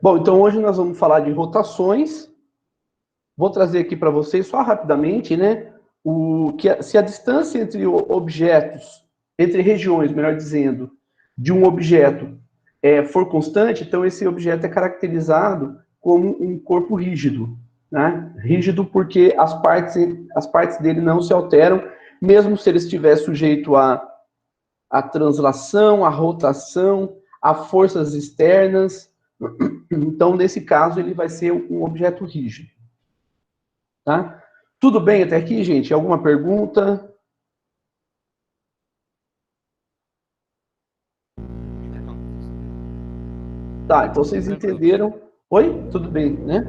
Bom, então hoje nós vamos falar de rotações. Vou trazer aqui para vocês, só rapidamente, né? Se a distância entre objetos, entre regiões, melhor dizendo, de um objeto for constante, então esse objeto é caracterizado como um corpo rígido. Né? Rígido porque as partes dele não se alteram, mesmo se ele estiver sujeito à translação, à rotação, a forças externas. Então, nesse caso, ele vai ser um objeto rígido. Tá? Tudo bem até aqui, gente? Alguma pergunta? Tá, então vocês entenderam. Oi? Tudo bem, né?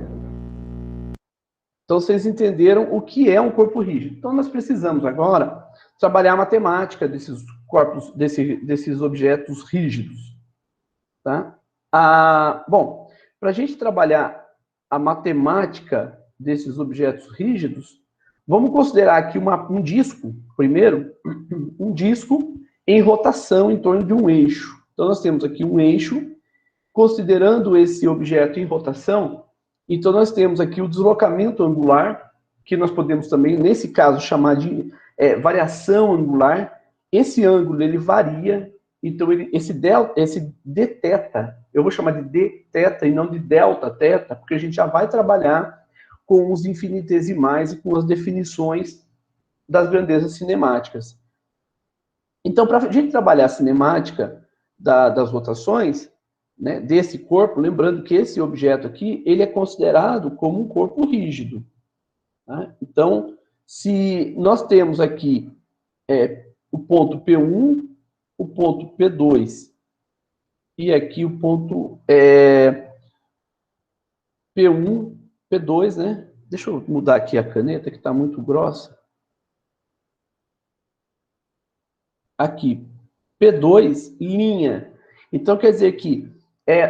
Então vocês entenderam o que é um corpo rígido. Então nós precisamos agora trabalhar a matemática desses corpos, desses objetos rígidos. Tá? Bom, para a gente trabalhar a matemática desses objetos rígidos, vamos considerar aqui um disco, primeiro, um disco em rotação em torno de um eixo. Então, nós temos aqui um eixo, considerando esse objeto em rotação, então nós temos aqui o deslocamento angular, que nós podemos também, nesse caso, chamar de variação angular. Esse ângulo, ele varia, então esse dθ, eu vou chamar de dθ e não de delta-θ, porque a gente já vai trabalhar com os infinitesimais e com as definições das grandezas cinemáticas. Então, para a gente trabalhar a cinemática das rotações, né, desse corpo, lembrando que esse objeto aqui, ele é considerado como um corpo rígido. Tá? Então, se nós temos aqui o ponto P1, o ponto P2, e aqui o ponto P1, P2, né? Deixa eu mudar aqui a caneta, que está muito grossa. Aqui, P2, linha. Então, quer dizer que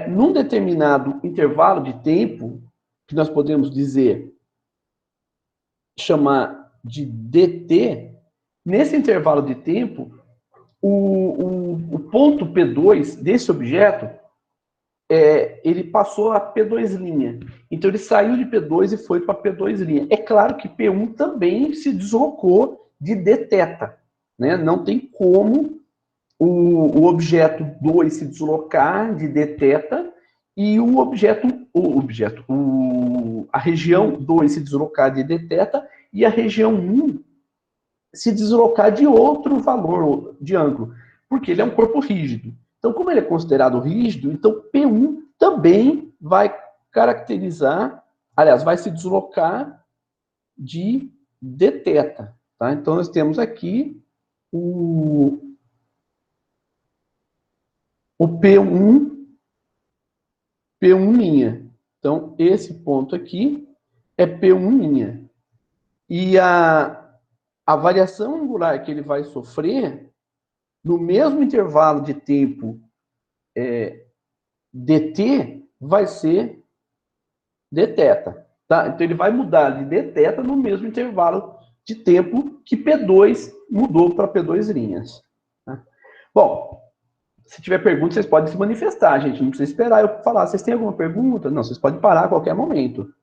num determinado intervalo de tempo, que nós podemos chamar de dt, nesse intervalo de tempo, o ponto P2 desse objeto, ele passou a P2'. Então, ele saiu de P2 e foi para P2'. É claro que P1 também se deslocou de dθ. Né? Não tem como o objeto 2 se deslocar de dθ e a região 2 se deslocar de dθ e a região 1 se deslocar de outro valor de ângulo, porque ele é um corpo rígido. Então, como ele é considerado rígido, então P1 também vai caracterizar, aliás, vai se deslocar de dθ. Tá? Então, nós temos aqui o P1, P1'. Então, esse ponto aqui é P1'. E a variação angular que ele vai sofrer, no mesmo intervalo de tempo dt, vai ser dθ. Tá? Então, ele vai mudar de dθ no mesmo intervalo de tempo que P2 mudou para P2'. Tá? Bom, se tiver pergunta, vocês podem se manifestar, gente. Não precisa esperar eu falar. Vocês têm alguma pergunta? Não, vocês podem parar a qualquer momento.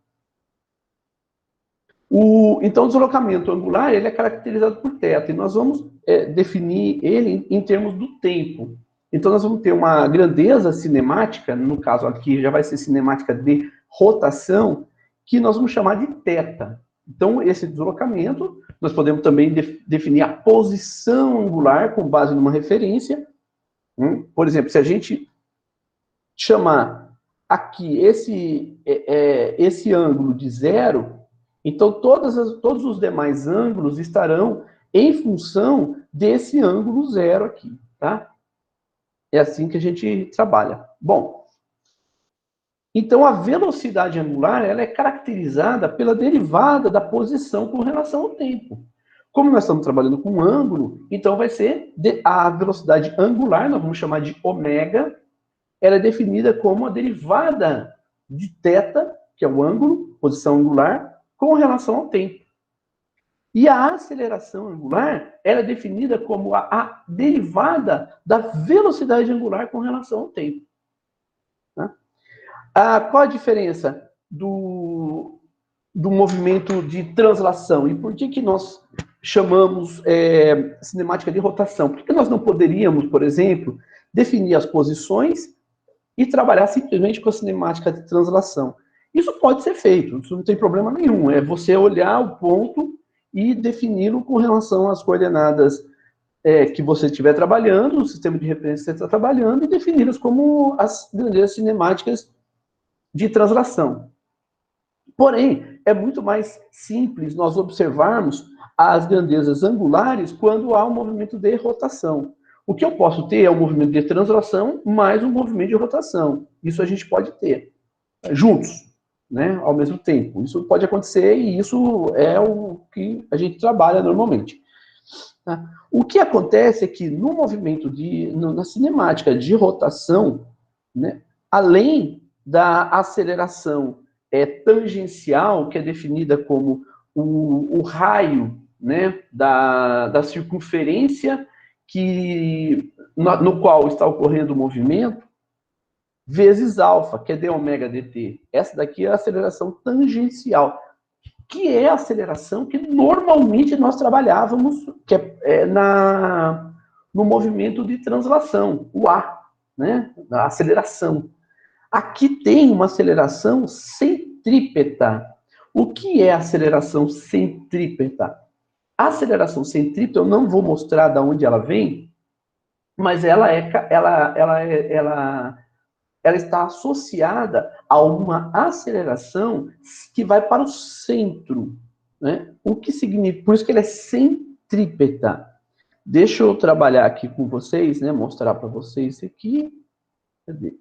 Então, o deslocamento angular, ele é caracterizado por θ. E nós vamos definir ele em termos do tempo. Então, nós vamos ter uma grandeza cinemática, no caso aqui já vai ser cinemática de rotação, que nós vamos chamar de θ. Então, esse deslocamento, nós podemos também definir a posição angular com base numa referência. Por exemplo, se a gente chamar aqui esse ângulo de 0, então todos os demais ângulos estarão em função desse ângulo 0 aqui, tá? É assim que a gente trabalha. Bom, então a velocidade angular, ela é caracterizada pela derivada da posição com relação ao tempo. Como nós estamos trabalhando com ângulo, então vai ser a velocidade angular, nós vamos chamar de ômega, ela é definida como a derivada de θ, que é o ângulo, posição angular, com relação ao tempo. E a aceleração angular, ela é definida como a derivada da velocidade angular com relação ao tempo. Tá? Qual a diferença do movimento de translação? E por que nós chamamos cinemática de rotação? Por que nós não poderíamos, por exemplo, definir as posições e trabalhar simplesmente com a cinemática de translação? Isso pode ser feito, isso não tem problema nenhum. É você olhar o ponto e defini-lo com relação às coordenadas que você estiver trabalhando, o sistema de referência que você está trabalhando, e defini-las como as grandezas cinemáticas de translação. Porém, é muito mais simples nós observarmos as grandezas angulares quando há um movimento de rotação. O que eu posso ter é um movimento de translação mais um movimento de rotação. Isso a gente pode ter juntos, né, ao mesmo tempo. Isso pode acontecer e isso é o que a gente trabalha normalmente. Tá? O que acontece é que no movimento na cinemática de rotação, né, além da aceleração tangencial, que é definida como o raio, né, da circunferência no qual está ocorrendo o movimento, vezes alfa, que é d ômega dt. Essa daqui é a aceleração tangencial, que é a aceleração que normalmente nós trabalhávamos, que no movimento de translação, o A, né, a aceleração. Aqui tem uma aceleração centrípeta. O que é aceleração centrípeta? A aceleração centrípeta, eu não vou mostrar de onde ela vem, mas ela está associada a uma aceleração que vai para o centro, né? O que significa? Por isso que ela é centrípeta. Deixa eu trabalhar aqui com vocês, né? Mostrar para vocês aqui. Cadê?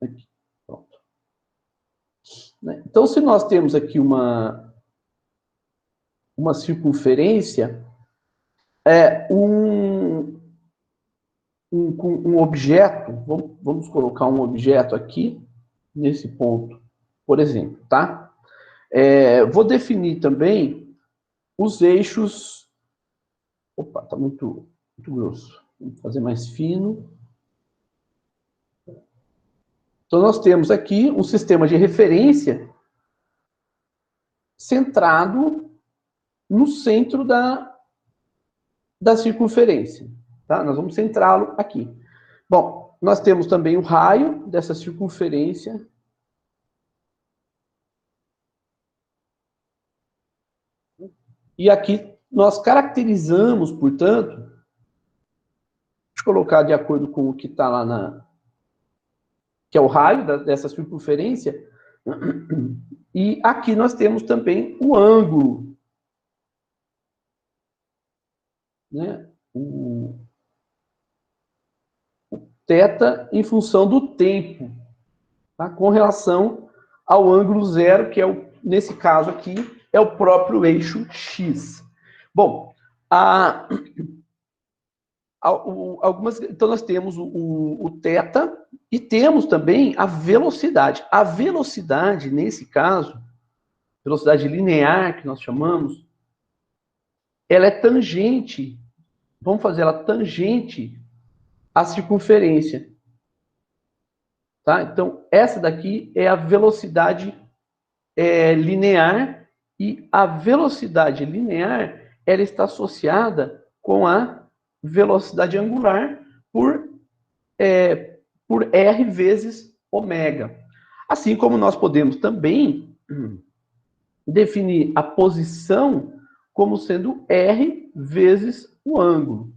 Aqui, pronto. Então, se nós temos aqui uma circunferência, um objeto, vamos colocar um objeto aqui, nesse ponto, por exemplo, tá? Vou definir também os eixos. Opa, tá muito grosso. Vamos fazer mais fino. Então, nós temos aqui um sistema de referência centrado no centro da circunferência. Tá? Nós vamos centrá-lo aqui. Bom, nós temos também o raio dessa circunferência. E aqui nós caracterizamos, portanto, deixa eu colocar de acordo com o que está lá que é o raio dessa circunferência. E aqui nós temos também o ângulo, né? O θ em função do tempo, tá? Com relação ao ângulo zero, que nesse caso aqui, é o próprio eixo x. Bom, então nós temos o θ e temos também a velocidade. A velocidade, nesse caso, velocidade linear, que nós chamamos, ela é tangente, vamos fazer ela tangente à circunferência. Tá? Então, essa daqui é a velocidade linear, e a velocidade linear ela está associada com a velocidade angular por R vezes ômega. Assim como nós podemos também definir a posição como sendo R vezes o ângulo.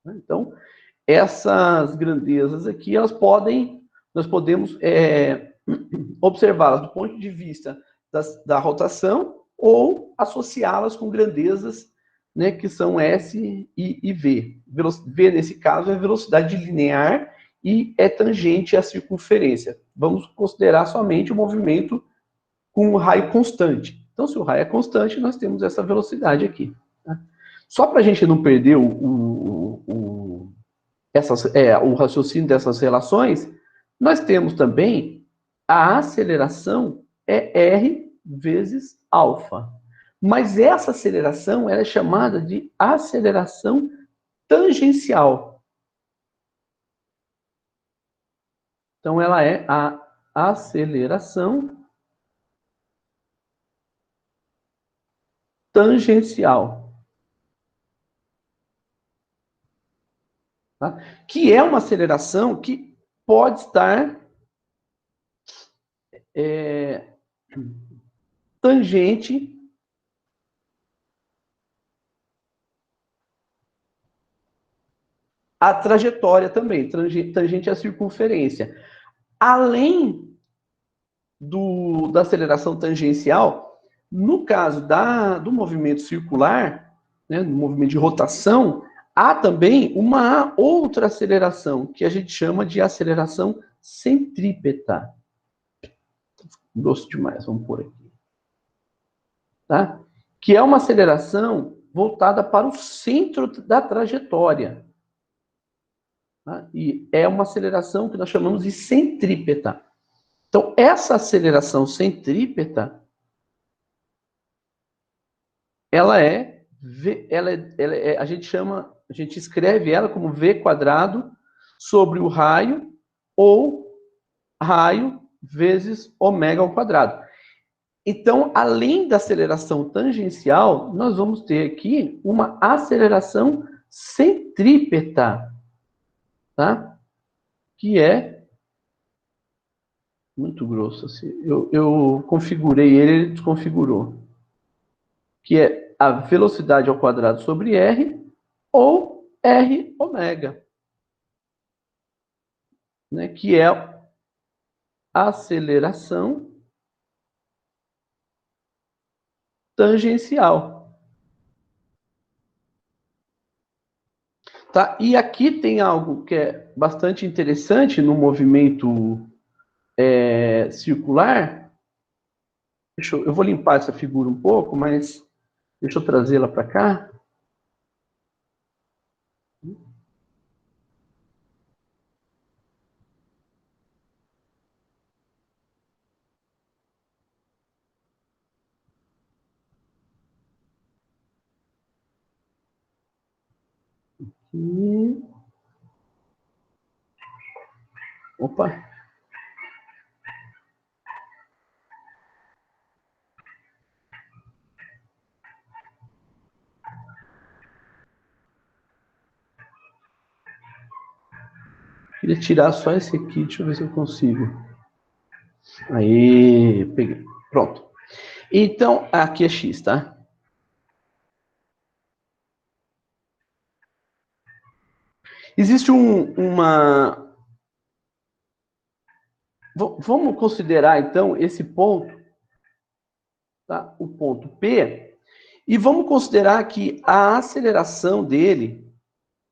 Então, essas grandezas aqui, nós podemos observá-las do ponto de vista da rotação ou associá-las com grandezas, né, que são S e V. V, nesse caso, é velocidade linear e é tangente à circunferência. Vamos considerar somente o movimento com o raio constante. Então, se o raio é constante, nós temos essa velocidade aqui. Tá? Só para a gente não perder o raciocínio dessas relações, nós temos também a aceleração R vezes alfa. Mas essa aceleração ela é chamada de aceleração tangencial. Então, ela é a aceleração tangencial. Tá? Que é uma aceleração que pode estar tangente à trajetória também, tangente à circunferência. Além da aceleração tangencial, no caso do movimento circular, né, do movimento de rotação, há também uma outra aceleração, que a gente chama de aceleração centrípeta. Grosso demais, vamos por aqui. Tá? Que é uma aceleração voltada para o centro da trajetória. Tá? E é uma aceleração que nós chamamos de centrípeta. Então, essa aceleração centrípeta, a gente escreve ela como v² sobre o raio, ou raio vezes ω². Então, além da aceleração tangencial, nós vamos ter aqui uma aceleração centrípeta, tá? Que é muito grosso. Assim. Eu configurei ele desconfigurou. Que é a velocidade ao quadrado sobre r, ou rω. Né? Que é a aceleração tangencial. Tá? E aqui tem algo que é bastante interessante no movimento circular. Eu vou limpar essa figura um pouco, mas deixa eu trazê-la para cá. E... Opa! Queria tirar só esse aqui, deixa eu ver se eu consigo. Aí, peguei. Pronto. Então, aqui é x, tá? Existe uma... Vamos considerar, então, esse ponto, tá? O ponto P, e vamos considerar que a aceleração dele,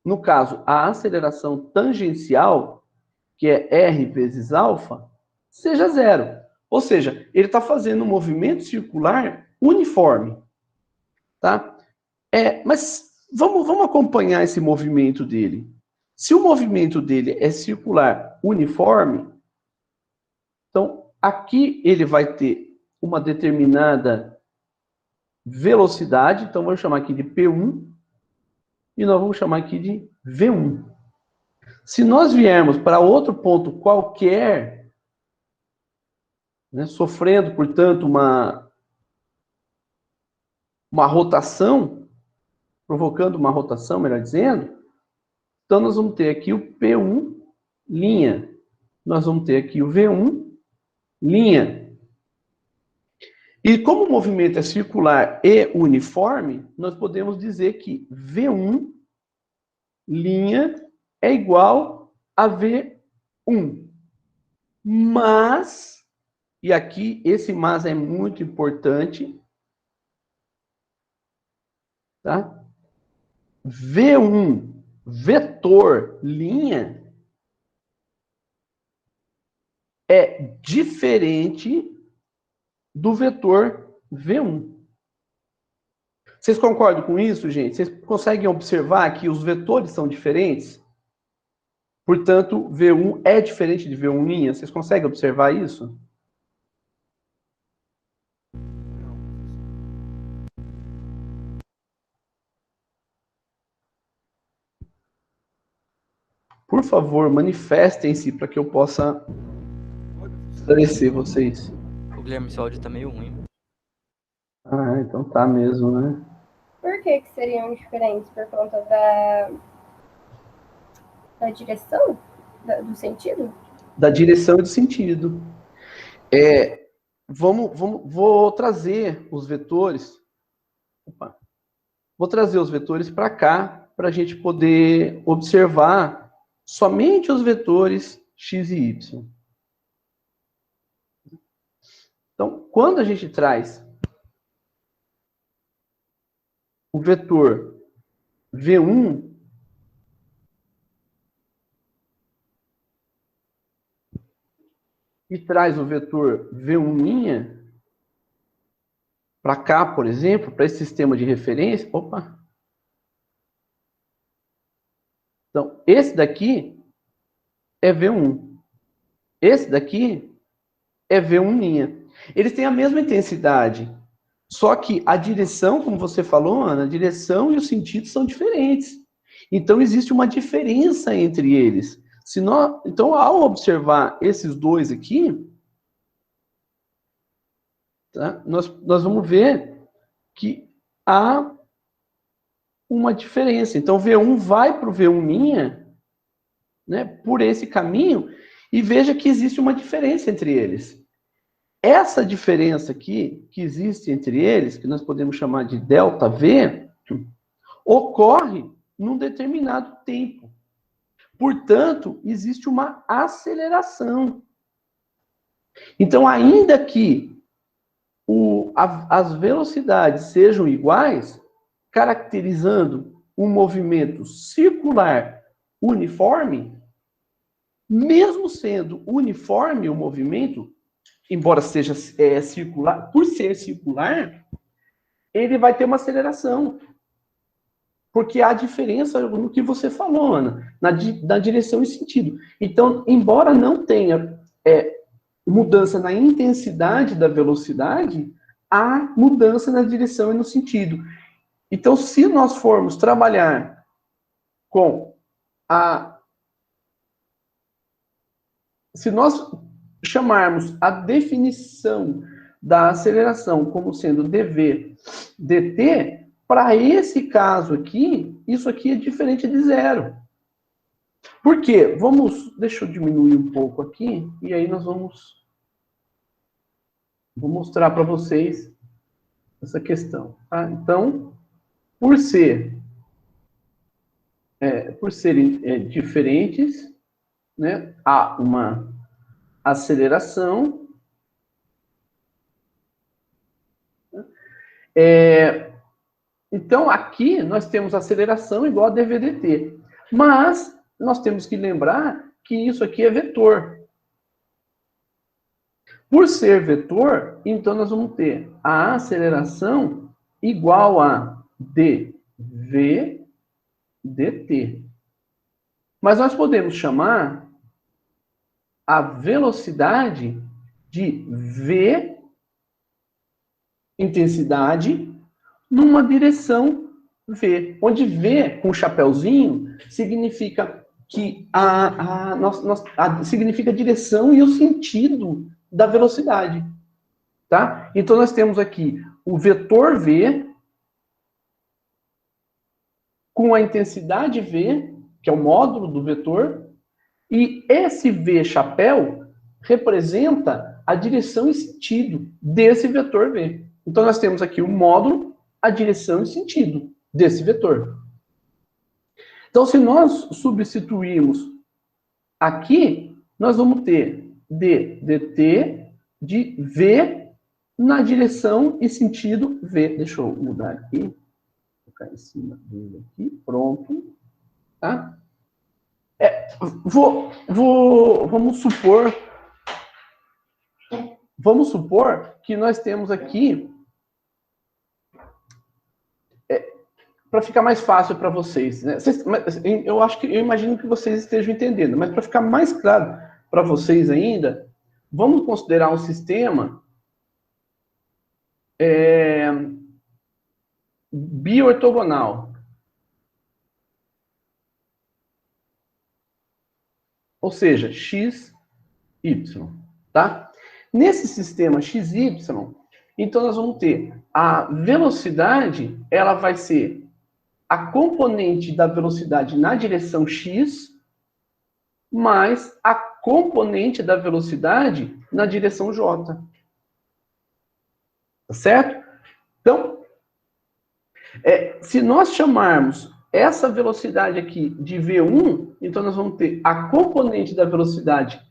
no caso, a aceleração tangencial, que é r vezes alfa, seja zero. Ou seja, ele está fazendo um movimento circular uniforme. Tá? Mas vamos acompanhar esse movimento dele. Se o movimento dele é circular uniforme, então aqui ele vai ter uma determinada velocidade, então vamos chamar aqui de P1, e nós vamos chamar aqui de V1. Se nós viermos para outro ponto qualquer, né, sofrendo, portanto, uma rotação, provocando uma rotação, melhor dizendo, então nós vamos ter aqui o P1 linha, nós vamos ter aqui o V1 linha. E como o movimento é circular e uniforme, nós podemos dizer que V1 linha é igual a V1. Mas, e aqui esse mas é muito importante, tá? V1 vetor linha é diferente do vetor V1. Vocês concordam com isso, gente? Vocês conseguem observar que os vetores são diferentes? Portanto, V1 é diferente de V1'. Vocês conseguem observar isso? Por favor, manifestem-se para que eu possa esclarecer vocês. O Guilherme, seu áudio tá meio ruim. Ah, então tá mesmo, né? Por que seriam diferentes? Por conta da direção? Do sentido? Da direção e do sentido. Vou trazer os vetores. Opa. Vou trazer os vetores para cá, para a gente poder observar somente os vetores x e y. Então, quando a gente traz o vetor V1, e traz o vetor V1' para cá, por exemplo, para esse sistema de referência. Opa! Então, esse daqui é V1. Esse daqui é V1'. Eles têm a mesma intensidade. Só que a direção, como você falou, Ana, a direção e o sentido são diferentes. Então, existe uma diferença entre eles. Então, ao observar esses dois aqui, tá, nós vamos ver que há uma diferença. Então, V1 vai para o V1', né, por esse caminho, e veja que existe uma diferença entre eles. Essa diferença aqui, que existe entre eles, que nós podemos chamar de ΔV, ocorre num determinado tempo. Portanto, existe uma aceleração. Então, ainda que as velocidades sejam iguais, caracterizando um movimento circular uniforme, mesmo sendo uniforme o movimento, embora seja circular, por ser circular, ele vai ter uma aceleração. Porque há diferença no que você falou, Ana, na direção e sentido. Então, embora não tenha mudança na intensidade da velocidade, há mudança na direção e no sentido. Então, se nós formos trabalhar com se nós chamarmos a definição da aceleração como sendo dv dt, para esse caso aqui, isso aqui é diferente de zero. Por quê? Deixa eu diminuir um pouco aqui, e aí vou mostrar para vocês essa questão. Tá? Então, por serem diferentes, né, há uma aceleração. Então, aqui nós temos aceleração igual a dvdt. Mas nós temos que lembrar que isso aqui é vetor. Por ser vetor, então nós vamos ter a aceleração igual a dv dt. Mas nós podemos chamar a velocidade de v intensidade numa direção v, onde v com chapeuzinho significa que significa a direção e o sentido da velocidade, tá? Então nós temos aqui o vetor v com a intensidade v, que é o módulo do vetor, e esse v chapéu representa a direção e sentido desse vetor v. Então nós temos aqui o módulo, a direção e sentido desse vetor. Então, se nós substituirmos aqui, nós vamos ter d dt de v na direção e sentido v. Deixa eu mudar aqui. Vou colocar em cima dele aqui. Pronto. Tá? Vamos supor que nós temos aqui, para ficar mais fácil para vocês, né? Eu imagino que vocês estejam entendendo, mas para ficar mais claro para vocês ainda, vamos considerar um sistema biortogonal. Ou seja, x, y, tá? Nesse sistema XY, então nós vamos ter a velocidade, ela vai ser a componente da velocidade na direção X, mais a componente da velocidade na direção J. Tá certo? Então, se nós chamarmos essa velocidade aqui de V1, então nós vamos ter a componente da velocidade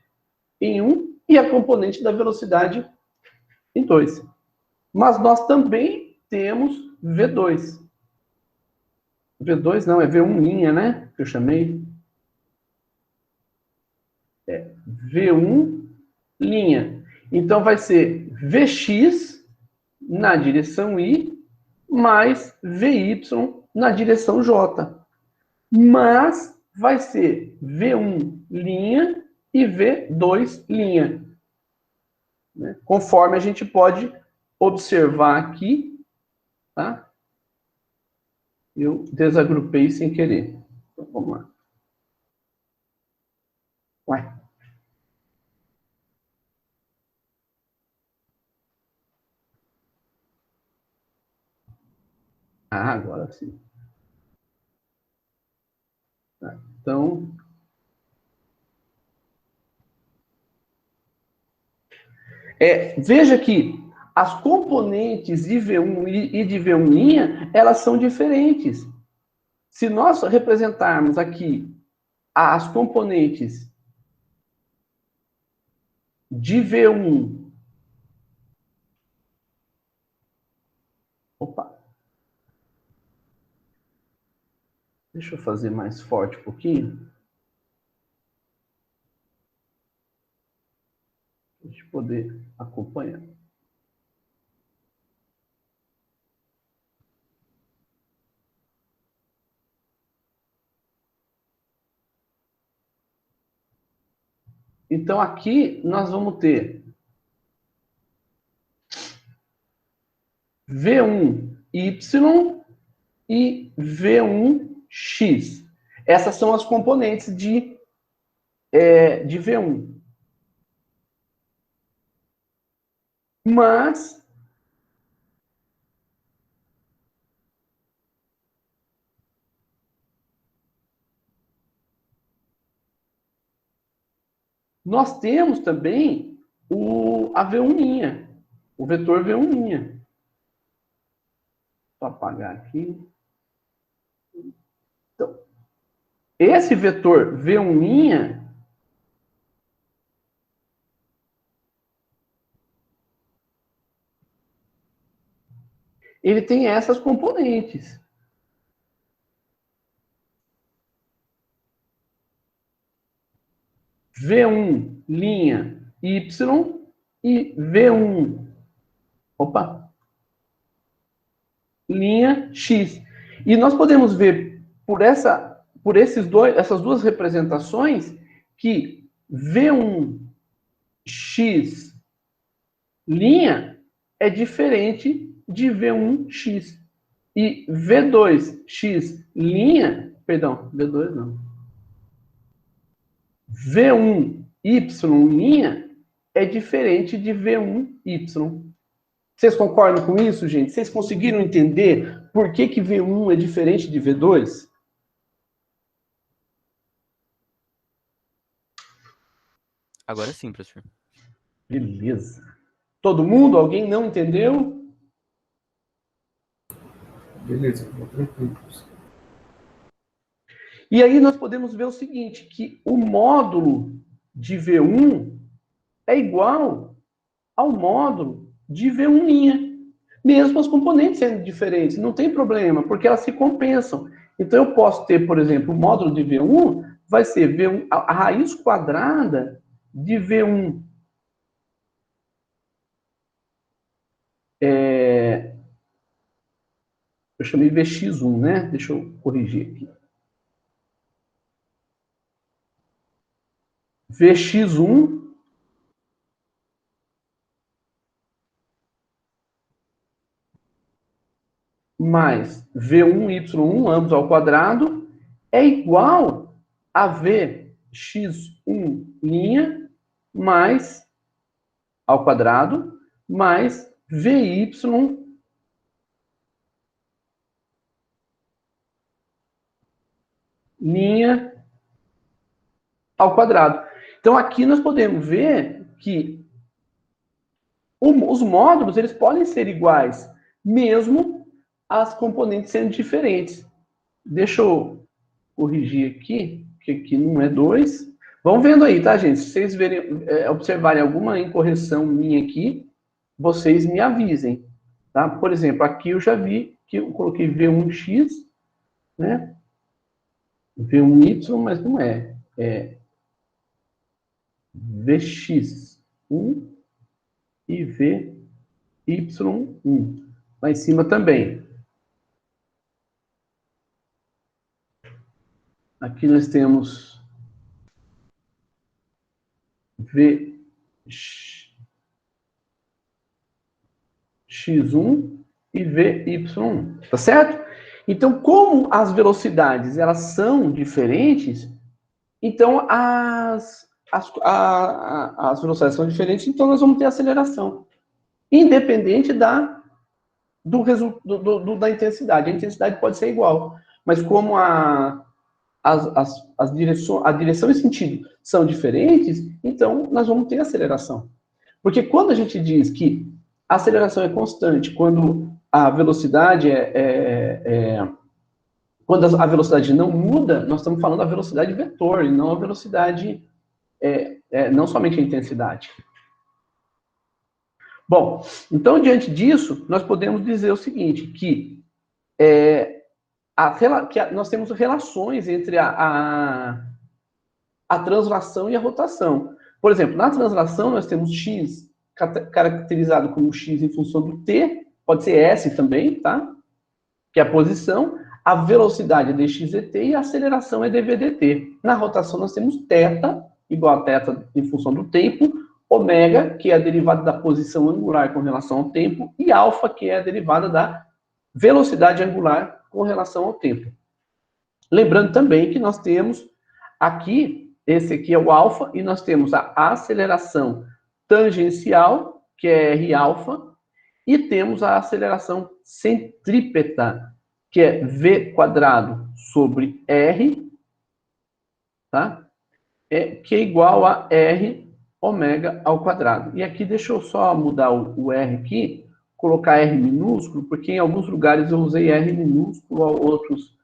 em 1 e a componente da velocidade em 2. Mas nós também temos V2. V2 não, é V1', né? Que eu chamei. V1'. Então vai ser Vx na direção Y mais Vy na direção J. Mas vai ser V1' e V2'. Né? Conforme a gente pode observar aqui, tá? Eu desagrupei sem querer. Então, vamos lá. Ué. Ah, agora sim. Tá. Então, veja que as componentes de V1 e de V1', elas são diferentes. Se nós representarmos aqui as componentes de V1... Opa! Deixa eu fazer mais forte um pouquinho. Para a gente poder acompanhar. Então, aqui nós vamos ter V1y e V1x. Essas são as componentes de V1. Mas nós temos também a V1', o vetor V1'. Vou apagar aqui. Então, esse vetor V1', ele tem essas componentes. V1', Y e V1, linha X. E nós podemos ver essas duas representações que V1x linha é diferente de V1x. E V2x linha, perdão, V2 não. V1y linha é diferente de V1y. Vocês concordam com isso, gente? Vocês conseguiram entender por que V1 é diferente de V2? Agora sim, professor. Beleza. Todo mundo? Alguém não entendeu? Beleza, tranquilo. E aí nós podemos ver o seguinte, que o módulo de V1 é igual ao módulo de V1', mesmo as componentes sendo diferentes, não tem problema, porque elas se compensam. Então eu posso ter, por exemplo, o módulo de V1 vai ser V1, a raiz quadrada de V1 eu chamei Vx1, né? Deixa eu corrigir aqui. Vx1 mais V1y1, ambos ao quadrado, é igual a Vx1' mais ao quadrado mais VY linha ao quadrado. Então, aqui nós podemos ver que os módulos, eles podem ser iguais, mesmo as componentes sendo diferentes. Deixa eu corrigir aqui, que aqui não é 2. Vão vendo aí, tá, gente? Se vocês observarem alguma incorreção minha aqui, vocês me avisem, tá? Por exemplo, aqui eu já vi que eu coloquei V1x, né? V1y, mas não é. É Vx1 e Vy1. Lá em cima também. Aqui nós temos Vx1 e Vy1. Tá certo? Então, como as velocidades elas são diferentes, então as velocidades são diferentes, então nós vamos ter aceleração. Independente da intensidade. A intensidade pode ser igual. Mas como a direção e sentido são diferentes, então nós vamos ter aceleração. Porque quando a gente diz que a aceleração é constante, quando a velocidade quando a velocidade não muda, nós estamos falando da velocidade vetor, e não a velocidade, não somente a intensidade. Bom, então, diante disso, nós podemos dizer o seguinte, que nós temos relações entre a translação e a rotação. Por exemplo, na translação, nós temos x caracterizado como x em função do t, pode ser s também, tá? Que é a posição, a velocidade é dx dt e a aceleração é dv dt. Na rotação, nós temos θ, igual a θ em função do tempo, ômega, que é a derivada da posição angular com relação ao tempo, e alfa, que é a derivada da velocidade angular com relação ao tempo. Lembrando também que nós temos aqui, esse aqui é o alfa, e nós temos a aceleração tangencial, que é r alfa, e temos a aceleração centrípeta, que é v quadrado sobre r, tá? Que é igual a r ômega ao quadrado. E aqui, deixa eu só mudar o R aqui, colocar R minúsculo, porque em alguns lugares eu usei R minúsculo, outros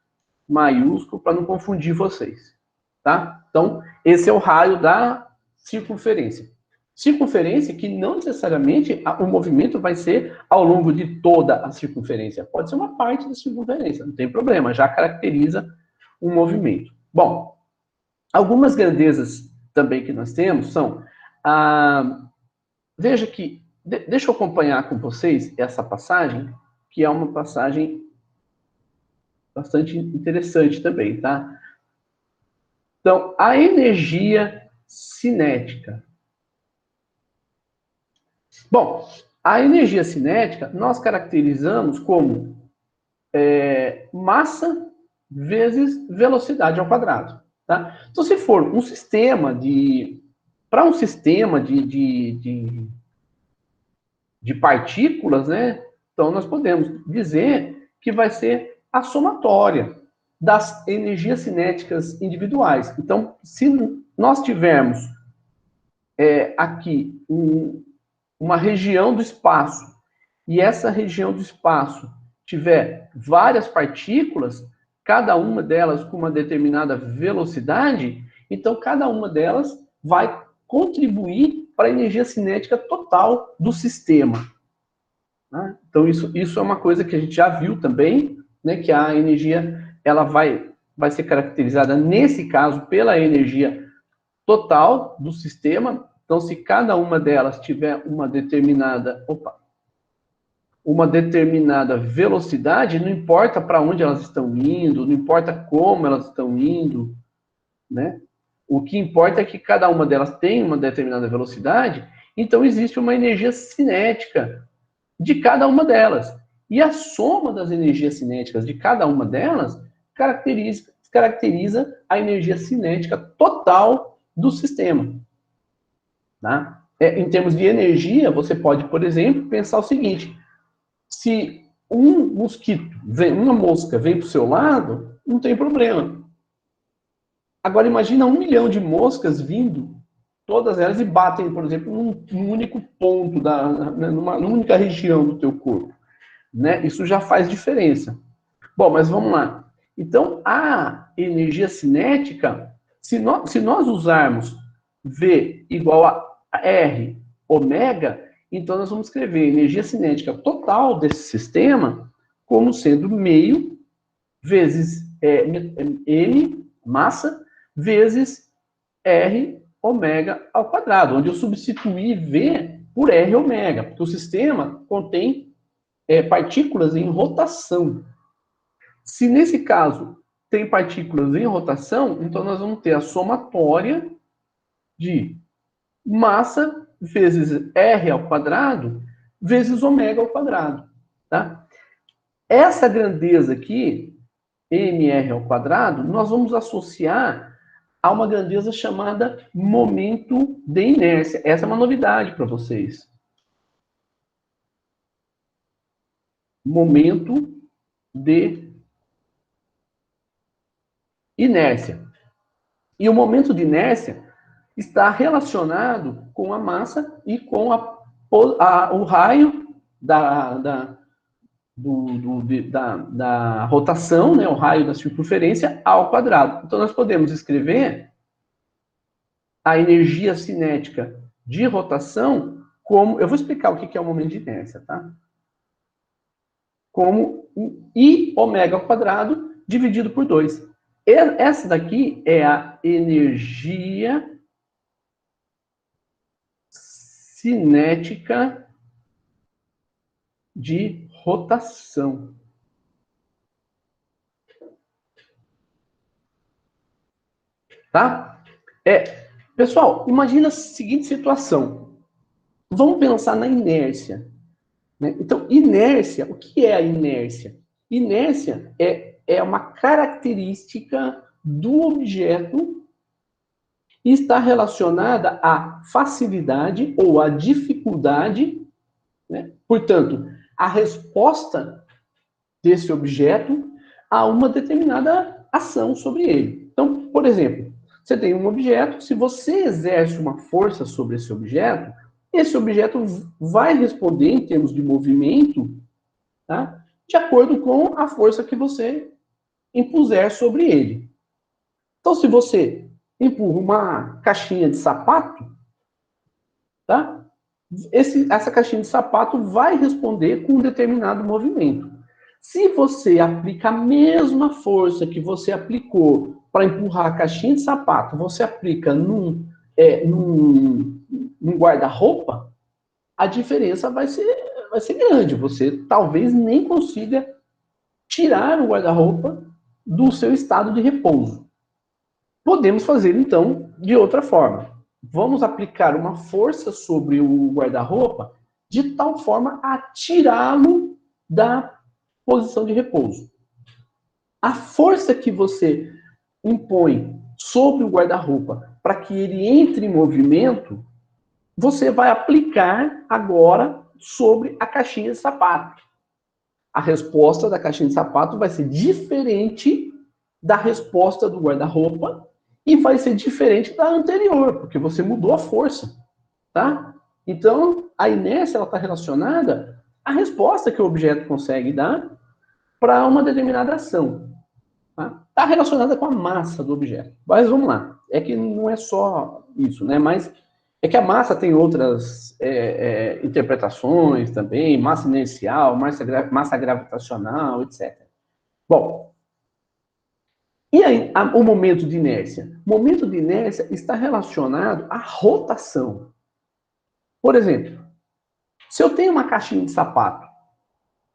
maiúsculo, para não confundir vocês, tá? Então, esse é o raio da circunferência. Circunferência que não necessariamente o movimento vai ser ao longo de toda a circunferência. Pode ser uma parte da circunferência, não tem problema, já caracteriza um movimento. Bom, algumas grandezas também que nós temos são... veja que, deixa eu acompanhar com vocês essa passagem, que é uma passagem bastante interessante também, tá? Então, a energia cinética. Bom, a energia cinética nós caracterizamos como massa vezes velocidade ao quadrado, tá? Então, se for um sistema para um sistema de partículas, né? Então, nós podemos dizer que vai ser a somatória das energias cinéticas individuais. Então, se nós tivermos aqui uma região do espaço, e essa região do espaço tiver várias partículas, cada uma delas com uma determinada velocidade, então cada uma delas vai contribuir para a energia cinética total do sistema. Né? Então, isso é uma coisa que a gente já viu também, né, que a energia ela vai ser caracterizada, nesse caso, pela energia total do sistema. Então, se cada uma delas tiver uma determinada velocidade, não importa para onde elas estão indo, não importa como elas estão indo, né? O que importa é que cada uma delas tem uma determinada velocidade, então existe uma energia cinética de cada uma delas. E a soma das energias cinéticas de cada uma delas caracteriza a energia cinética total do sistema. Tá? em termos de energia, você pode, por exemplo, pensar o seguinte: se um mosquito, uma mosca vem para o seu lado, não tem problema. Agora imagina 1 milhão de moscas vindo, todas elas, e batem, por exemplo, num único numa única região do teu corpo. Né? Isso já faz diferença. Bom, mas vamos lá. Então, a energia cinética, se nós usarmos V igual a R ômega, então nós vamos escrever a energia cinética total desse sistema como sendo meio vezes M, massa, vezes R ômega ao quadrado, onde eu substituí V por R ômega, porque o sistema contém partículas em rotação. Se nesse caso tem partículas em rotação, então nós vamos ter a somatória de massa vezes R ao quadrado vezes ômega ao quadrado. Tá? Essa grandeza aqui, mr ao quadrado, nós vamos associar a uma grandeza chamada momento de inércia. Essa é uma novidade para vocês. Momento de inércia. E o momento de inércia está relacionado com a massa e com o raio da rotação, né, o raio da circunferência ao quadrado. Então, nós podemos escrever a energia cinética de rotação como... Eu vou explicar o que é o momento de inércia, tá? Como I ômega ao quadrado dividido por 2. Essa daqui é a energia cinética de rotação. Tá? Pessoal, imagina a seguinte situação. Vamos pensar na inércia. Né? Então, inércia, o que é a inércia? Inércia é uma característica do objeto e está relacionada à facilidade ou à dificuldade, né? Portanto, a resposta desse objeto a uma determinada ação sobre ele. Então, por exemplo, você tem um objeto, se você exerce uma força sobre esse objeto vai responder em termos de movimento, tá? De acordo com a força que você impuser sobre ele. Então, se você empurra uma caixinha de sapato, tá? Essa caixinha de sapato vai responder com um determinado movimento. Se você aplica a mesma força que você aplicou para empurrar a caixinha de sapato, você aplica num guarda-roupa, a diferença vai ser grande. Você talvez nem consiga tirar o guarda-roupa do seu estado de repouso. Podemos fazer, então, de outra forma. Vamos aplicar uma força sobre o guarda-roupa de tal forma a tirá-lo da posição de repouso. A força que você impõe sobre o guarda-roupa para que ele entre em movimento, você vai aplicar agora sobre a caixinha de sapato. A resposta da caixinha de sapato vai ser diferente da resposta do guarda-roupa e vai ser diferente da anterior, porque você mudou a força, tá? Então, a inércia está relacionada à resposta que o objeto consegue dar para uma determinada ação. Está relacionada com a massa do objeto. Mas vamos lá. É que não é só isso, né? Mas é que a massa tem outras interpretações também, massa inercial, massa gravitacional, etc. Bom, e aí, o momento de inércia? O momento de inércia está relacionado à rotação. Por exemplo, se eu tenho uma caixinha de sapato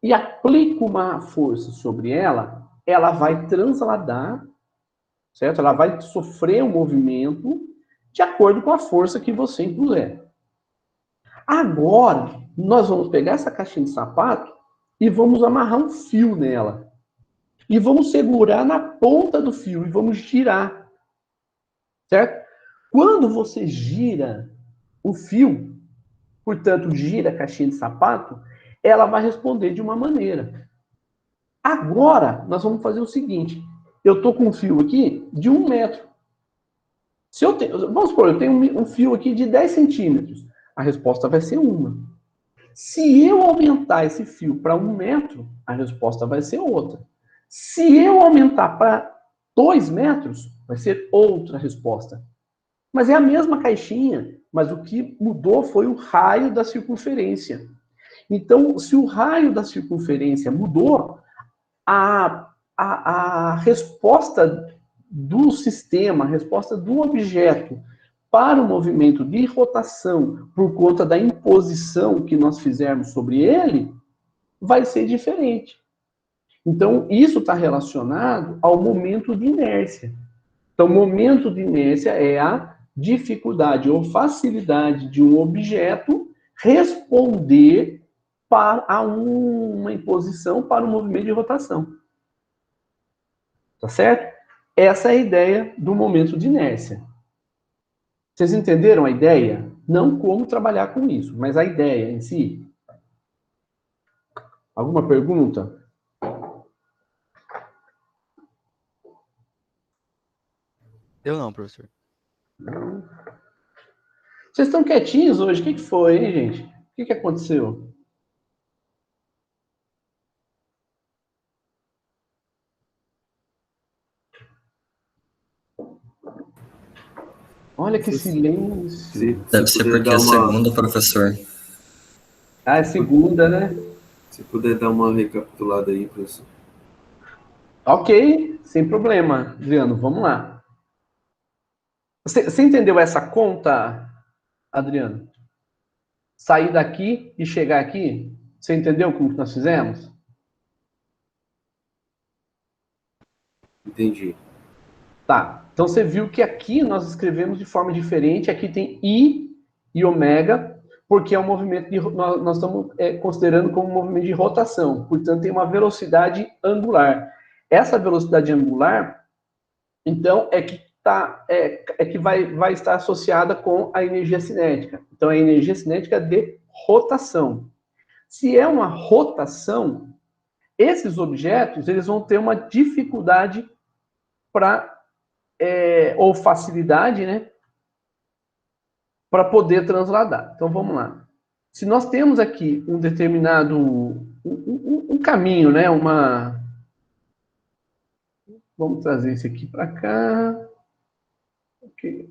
e aplico uma força sobre ela, ela vai transladar, certo? Ela vai sofrer um movimento de acordo com a força que você impuser. Agora, nós vamos pegar essa caixinha de sapato e vamos amarrar um fio nela. E vamos segurar na ponta do fio e vamos girar. Certo? Quando você gira o fio, portanto, gira a caixinha de sapato, ela vai responder de uma maneira. Agora, nós vamos fazer o seguinte. Eu estou com um fio aqui de 1 metro. Se eu tenho, vamos supor, eu tenho um fio aqui de 10 centímetros. A resposta vai ser 1. Se eu aumentar esse fio para 1 metro, a resposta vai ser outra. Se eu aumentar para 2 metros, vai ser outra resposta. Mas é a mesma caixinha, mas o que mudou foi o raio da circunferência. Então, se o raio da circunferência mudou, a resposta do sistema, a resposta do objeto para o movimento de rotação por conta da imposição que nós fizermos sobre ele, vai ser diferente. Então, isso está relacionado ao momento de inércia. Então, o momento de inércia é a dificuldade ou facilidade de um objeto responder a uma imposição para o movimento de rotação. Tá certo? Essa é a ideia do momento de inércia. Vocês entenderam a ideia? Não como trabalhar com isso, mas a ideia em si. Alguma pergunta? Eu não, professor. Não. Vocês estão quietinhos hoje? O que foi, hein, gente? O que aconteceu? Olha que silêncio. Deve ser porque é segunda, professor. Ah, é segunda, né? Se puder dar uma recapitulada aí, professor. Ok, sem problema, Adriano. Vamos lá. Você entendeu essa conta, Adriano? Sair daqui e chegar aqui? Você entendeu como que nós fizemos? Entendi. Tá. Então você viu que aqui nós escrevemos de forma diferente. Aqui tem I e ômega, porque é um movimento de nós estamos considerando como um movimento de rotação. Portanto, tem uma velocidade angular. Essa velocidade angular, então, é que vai estar associada com a energia cinética. Então, é a energia cinética de rotação. Se é uma rotação, esses objetos eles vão ter uma dificuldade ou facilidade, né, para poder transladar. Então, vamos lá. Se nós temos aqui um determinado um caminho, né, vamos trazer esse aqui para cá.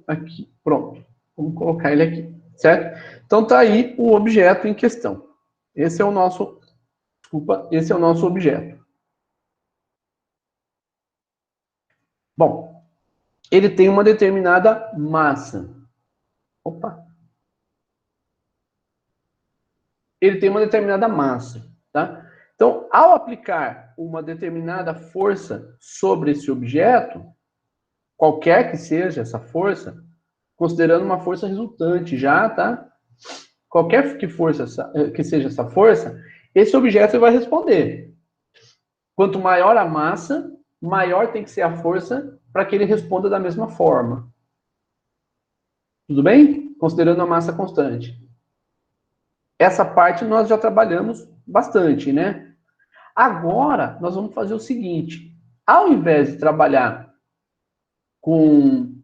Aqui, pronto. Vamos colocar ele aqui, certo? Então tá aí o objeto em questão. Esse é o nosso objeto. Bom, ele tem uma determinada massa. Opa. Ele tem uma determinada massa, tá? Então, ao aplicar uma determinada força sobre esse objeto, qualquer que seja essa força, considerando uma força resultante já, tá? Qualquer que seja essa força, esse objeto vai responder. Quanto maior a massa, maior tem que ser a força para que ele responda da mesma forma. Tudo bem? Considerando a massa constante. Essa parte nós já trabalhamos bastante, né? Agora, nós vamos fazer o seguinte. Ao invés de trabalhar com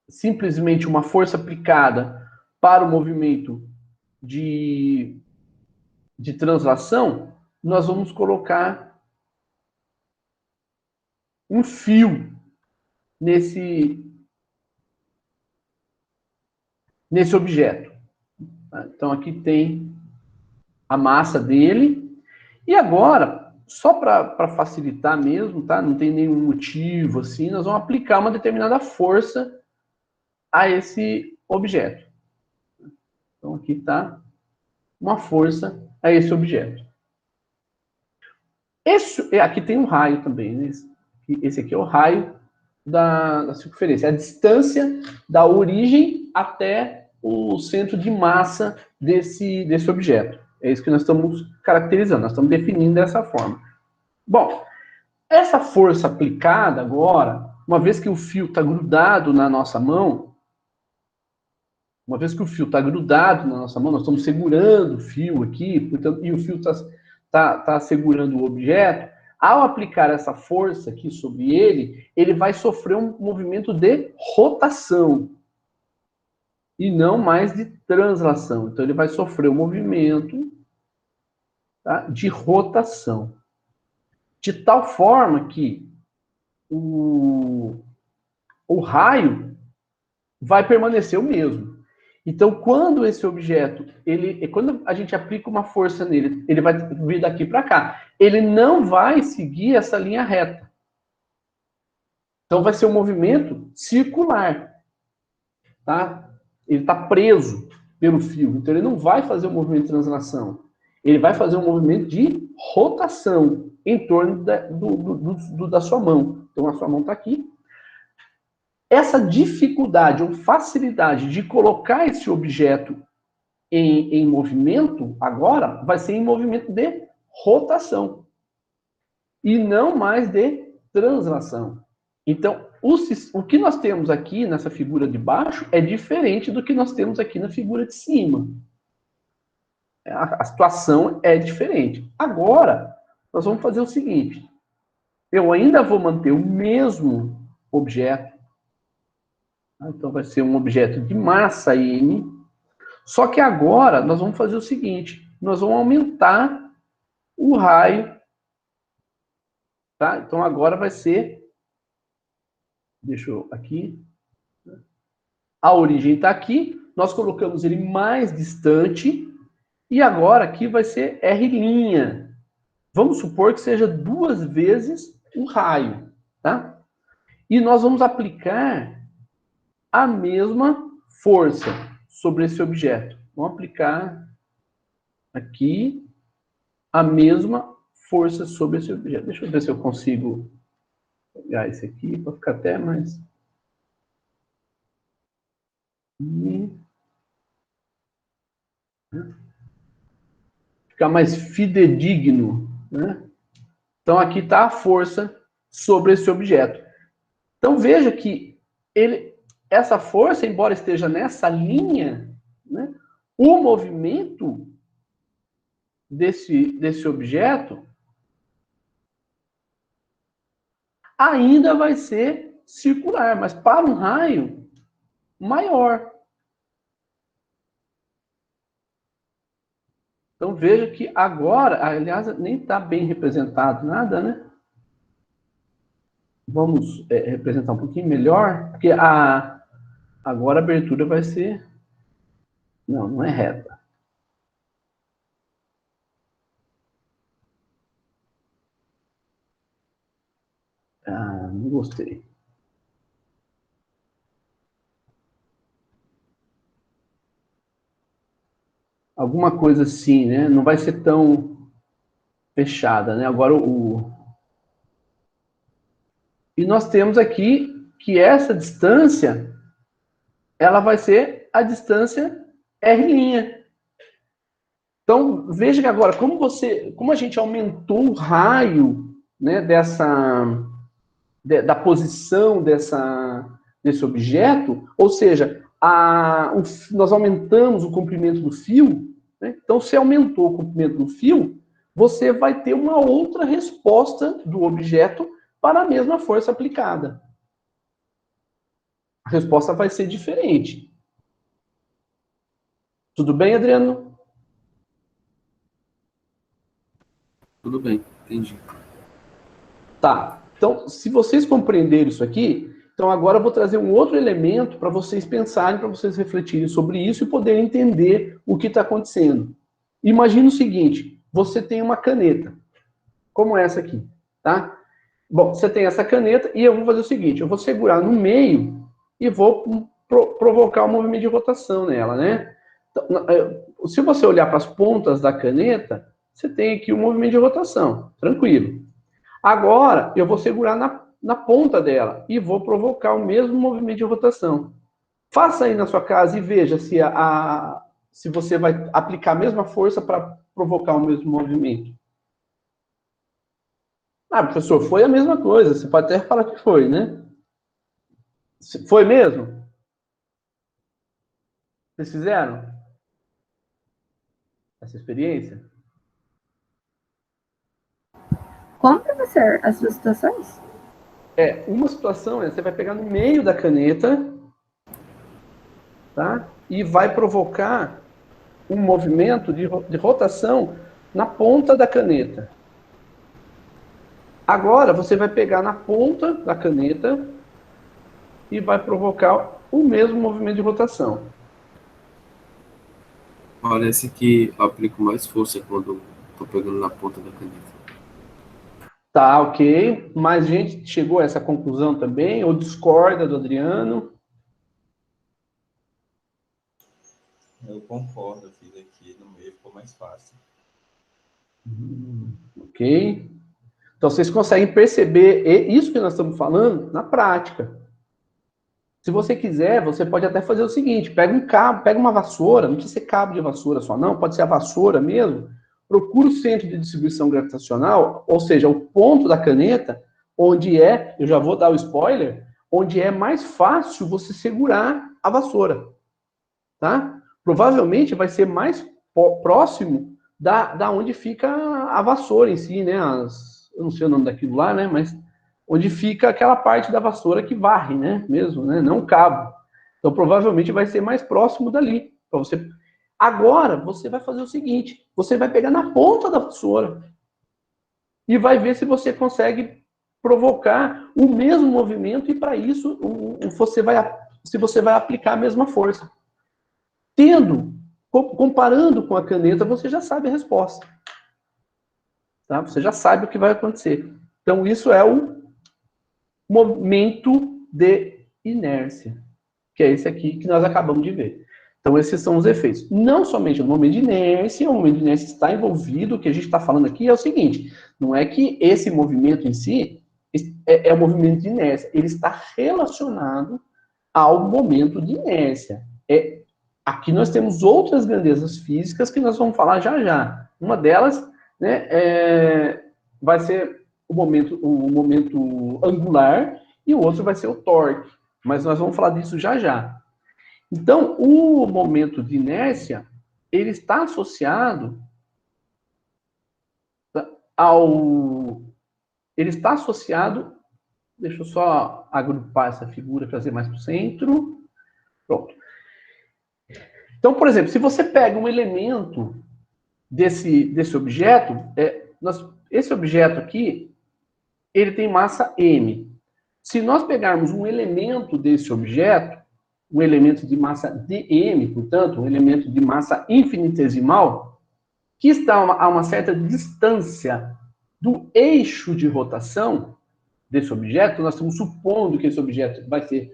simplesmente uma força aplicada para o movimento de translação, nós vamos colocar um fio nesse objeto. Então, aqui tem a massa dele. E agora, só para facilitar mesmo, tá? Não tem nenhum motivo, assim, nós vamos aplicar uma determinada força a esse objeto. Então, aqui está uma força a esse objeto. Aqui tem um raio também, né? Esse aqui é o raio da circunferência. É a distância da origem até o centro de massa desse objeto. É isso que nós estamos caracterizando, nós estamos definindo dessa forma. Bom, essa força aplicada agora, uma vez que o fio está grudado na nossa mão, Uma vez que o fio está grudado na nossa mão, nós estamos segurando o fio aqui, portanto, e o fio está segurando o objeto, ao aplicar essa força aqui sobre ele, ele vai sofrer um movimento de rotação e não mais de translação. Então, ele vai sofrer um movimento, tá, de rotação. De tal forma que o raio vai permanecer o mesmo. Então, quando esse objeto, quando a gente aplica uma força nele, ele vai vir daqui para cá. Ele não vai seguir essa linha reta. Então, vai ser um movimento circular. Tá? Ele está preso pelo fio. Então, ele não vai fazer um movimento de translação. Ele vai fazer um movimento de rotação em torno da sua mão. Então, a sua mão está aqui. Essa dificuldade ou facilidade de colocar esse objeto em movimento, agora, vai ser em movimento de rotação. E não mais de translação. Então, o que nós temos aqui nessa figura de baixo é diferente do que nós temos aqui na figura de cima. A situação é diferente. Agora, nós vamos fazer o seguinte. Eu ainda vou manter o mesmo objeto. Então, vai ser um objeto de massa M. Só que agora, nós vamos fazer o seguinte. Nós vamos aumentar o raio. Tá? Então, agora vai ser... Deixa eu aqui. A origem está aqui. Nós colocamos ele mais distante. E agora aqui vai ser R'. Vamos supor que seja 2 vezes o raio. Tá? E nós vamos aplicar a mesma força sobre esse objeto. Vamos aplicar aqui a mesma força sobre esse objeto. Deixa eu ver se eu consigo pegar esse aqui para ficar até mais... Ficar mais fidedigno, né? Então, aqui está a força sobre esse objeto. Então, veja que essa força, embora esteja nessa linha, né, o movimento desse objeto ainda vai ser circular, mas para um raio maior. Então, veja que agora, aliás, nem está bem representado nada, né? Vamos representar um pouquinho melhor, porque agora a abertura vai ser... Não é reta. Não gostei. Alguma coisa assim, né? Não vai ser tão fechada, né? Agora E nós temos aqui que essa distância, ela vai ser a distância R'. Então, veja que agora, como a gente aumentou o raio, né, da posição desse objeto, ou seja, nós aumentamos o comprimento do fio, né? Então, se aumentou o comprimento do fio, você vai ter uma outra resposta do objeto para a mesma força aplicada. A resposta vai ser diferente. Tudo bem, Adriano? Tudo bem, entendi. Tá. Então, se vocês compreenderem isso aqui, então agora eu vou trazer um outro elemento para vocês pensarem, para vocês refletirem sobre isso e poderem entender o que está acontecendo. Imagina o seguinte, você tem uma caneta, como essa aqui, tá? Bom, você tem essa caneta e eu vou fazer o seguinte, eu vou segurar no meio e vou provocar um movimento de rotação nela, né? Então, se você olhar para as pontas da caneta, você tem aqui um movimento de rotação, tranquilo. Agora, eu vou segurar na ponta dela e vou provocar o mesmo movimento de rotação. Faça aí na sua casa e veja se você vai aplicar a mesma força para provocar o mesmo movimento. Professor, foi a mesma coisa. Você pode até falar que foi, né? Foi mesmo? Vocês fizeram essa experiência? Como, professor? As duas situações? Uma situação você vai pegar no meio da caneta, tá? E vai provocar um movimento de rotação na ponta da caneta. Agora, você vai pegar na ponta da caneta e vai provocar o mesmo movimento de rotação. Parece que eu aplico mais força quando estou pegando na ponta da caneta. Tá, ok. Mais gente chegou a essa conclusão também? Ou discorda do Adriano? Eu concordo, eu fiz aqui no meio, ficou mais fácil. Ok. Então, vocês conseguem perceber isso que nós estamos falando na prática. Se você quiser, você pode até fazer o seguinte, pega um cabo, pega uma vassoura, não precisa ser cabo de vassoura só não, pode ser a vassoura mesmo, procura o centro de distribuição gravitacional, ou seja, o ponto da caneta, onde eu já vou dar o spoiler, onde é mais fácil você segurar a vassoura, tá? Provavelmente vai ser mais próximo da onde fica a vassoura em si, né? Eu não sei o nome daquilo lá, né? Mas onde fica aquela parte da vassoura que varre, né? Mesmo, né? Não o cabo. Então, provavelmente vai ser mais próximo dali. Para você. Agora, você vai fazer o seguinte: você vai pegar na ponta da vassoura e vai ver se você consegue provocar o mesmo movimento e para isso se você vai aplicar a mesma força. Comparando com a caneta, você já sabe a resposta. Tá? Você já sabe o que vai acontecer. Então, isso é o momento de inércia, que é esse aqui que nós acabamos de ver. Então, esses são os efeitos. Não somente o momento de inércia, o momento de inércia está envolvido, o que a gente está falando aqui é o seguinte, não é que esse movimento em si é o movimento de inércia, ele está relacionado ao momento de inércia. Aqui nós temos outras grandezas físicas que nós vamos falar já já. Uma delas, né, vai ser o momento angular e o outro vai ser o torque. Mas nós vamos falar disso já já. Então, o momento de inércia, ele está associado deixa eu só agrupar essa figura, trazer mais para o centro. Pronto. Então, por exemplo, se você pega um elemento desse objeto, esse objeto aqui, ele tem massa m. Se nós pegarmos um elemento desse objeto, um elemento de massa dm, portanto, um elemento de massa infinitesimal, que está a uma certa distância do eixo de rotação desse objeto, nós estamos supondo que esse objeto vai ser,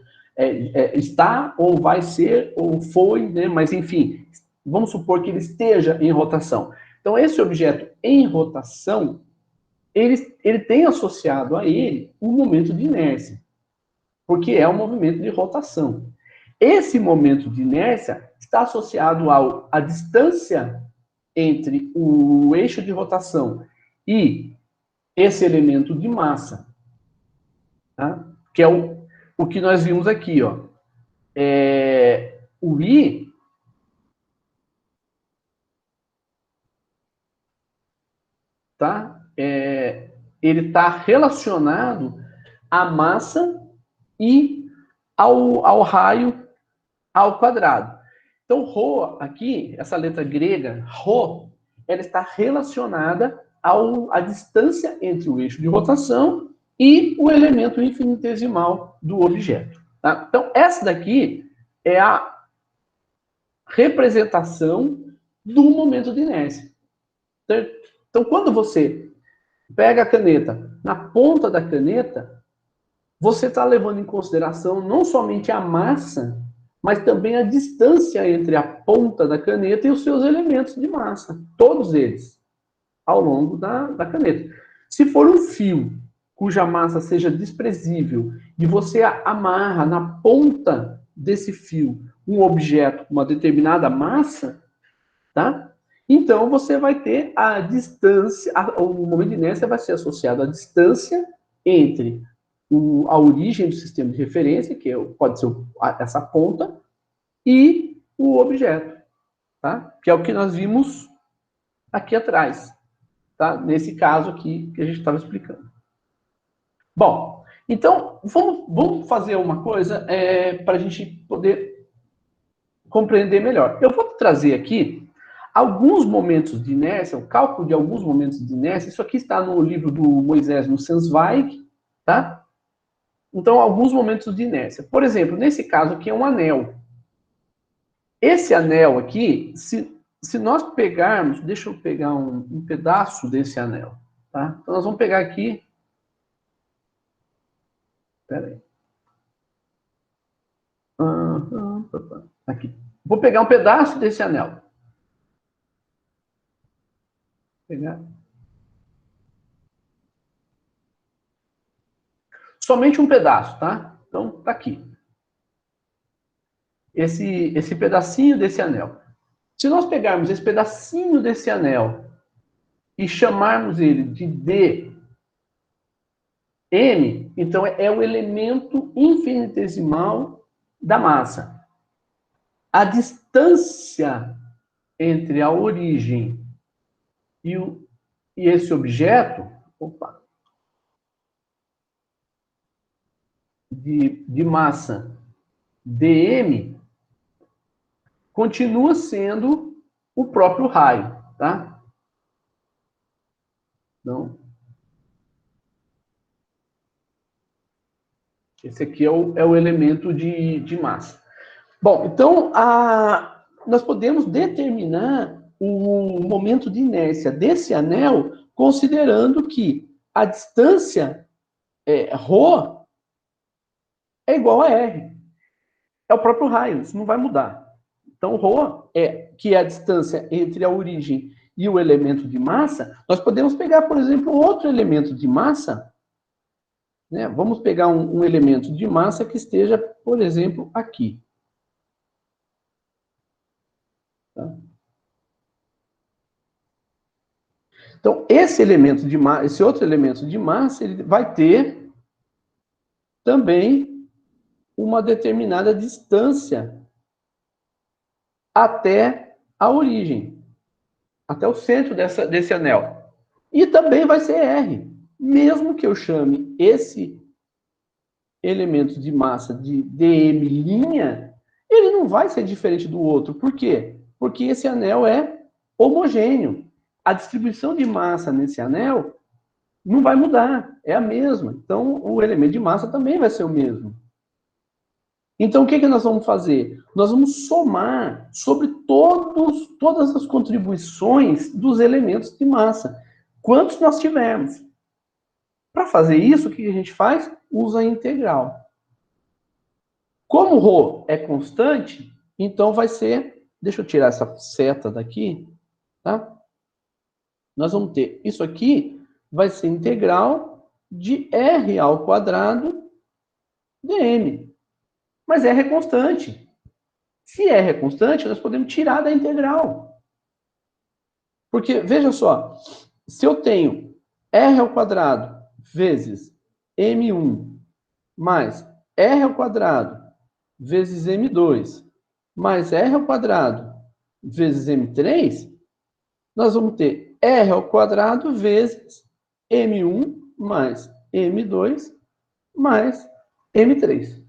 está, ou vai ser, ou foi, né? Mas enfim, vamos supor que ele esteja em rotação. Então, esse objeto em rotação, ele tem associado a ele um momento de inércia, porque é um movimento de rotação. Esse momento de inércia está associado à distância entre o eixo de rotação e esse elemento de massa, tá? Que é o que nós vimos aqui, ó. O I tá? Ele está relacionado à massa e ao raio ao quadrado. Então, ρ aqui, essa letra grega, ρ, ela está relacionada à distância entre o eixo de rotação e o elemento infinitesimal do objeto. Tá? Então, essa daqui é a representação do momento de inércia. Então, quando você pega a caneta, na ponta da caneta, você está levando em consideração não somente a massa, mas também a distância entre a ponta da caneta e os seus elementos de massa. Todos eles, ao longo da caneta. Se for um fio cuja massa seja desprezível e você amarra na ponta desse fio um objeto com uma determinada massa, tá? Então você vai ter a distância, o momento de inércia vai ser associado à distância entre a origem do sistema de referência, que pode ser essa ponta, e o objeto, tá? Que é o que nós vimos aqui atrás, tá? Nesse caso aqui que a gente estava explicando. Bom, então, vamos fazer uma coisa para a gente poder compreender melhor. Eu vou trazer aqui alguns momentos de inércia, o cálculo de alguns momentos de inércia. Isso aqui está no livro do Moisés no Sensweig, tá? Então, alguns momentos de inércia. Por exemplo, nesse caso aqui é um anel. Esse anel aqui, se nós pegarmos, deixa eu pegar um pedaço desse anel, tá? Então, nós vamos pegar aqui. Espera aí. Aqui. Vou pegar um pedaço desse anel. Vou pegar. Somente um pedaço, tá? Então, tá aqui. Esse pedacinho desse anel. Se nós pegarmos esse pedacinho desse anel e chamarmos ele de dm, então é o elemento infinitesimal da massa. A distância entre a origem e esse objeto, de massa dm, continua sendo o próprio raio, tá? Então, esse aqui é o elemento de massa. Bom, então, nós podemos determinar o momento de inércia desse anel, considerando que a distância ρ é igual a R. É o próprio raio, isso não vai mudar. Então, ρ que é a distância entre a origem e o elemento de massa. Nós podemos pegar, por exemplo, outro elemento de massa, né? Vamos pegar um elemento de massa que esteja, por exemplo, aqui. Tá? Então, esse elemento de massa, esse outro elemento de massa, ele vai ter também uma determinada distância até a origem, até o centro desse anel. E também vai ser R. Mesmo que eu chame esse elemento de massa de dm', ele não vai ser diferente do outro. Por quê? Porque esse anel é homogêneo. A distribuição de massa nesse anel não vai mudar, é a mesma. Então, o elemento de massa também vai ser o mesmo. Então, o que nós vamos fazer? Nós vamos somar sobre todas as contribuições dos elementos de massa. Quantos nós tivermos. Para fazer isso, o que a gente faz? Usa a integral. Como ρ é constante, então vai ser... Deixa eu tirar essa seta daqui, tá? Nós vamos ter isso aqui, vai ser integral de r ao quadrado dm. Mas r é constante. Se r é constante, nós podemos tirar da integral. Porque, veja só, se eu tenho r ao quadrado vezes m1 mais r ao quadrado vezes m2 mais r ao quadrado vezes m3, nós vamos ter r ao quadrado vezes m1 mais m2 mais m3.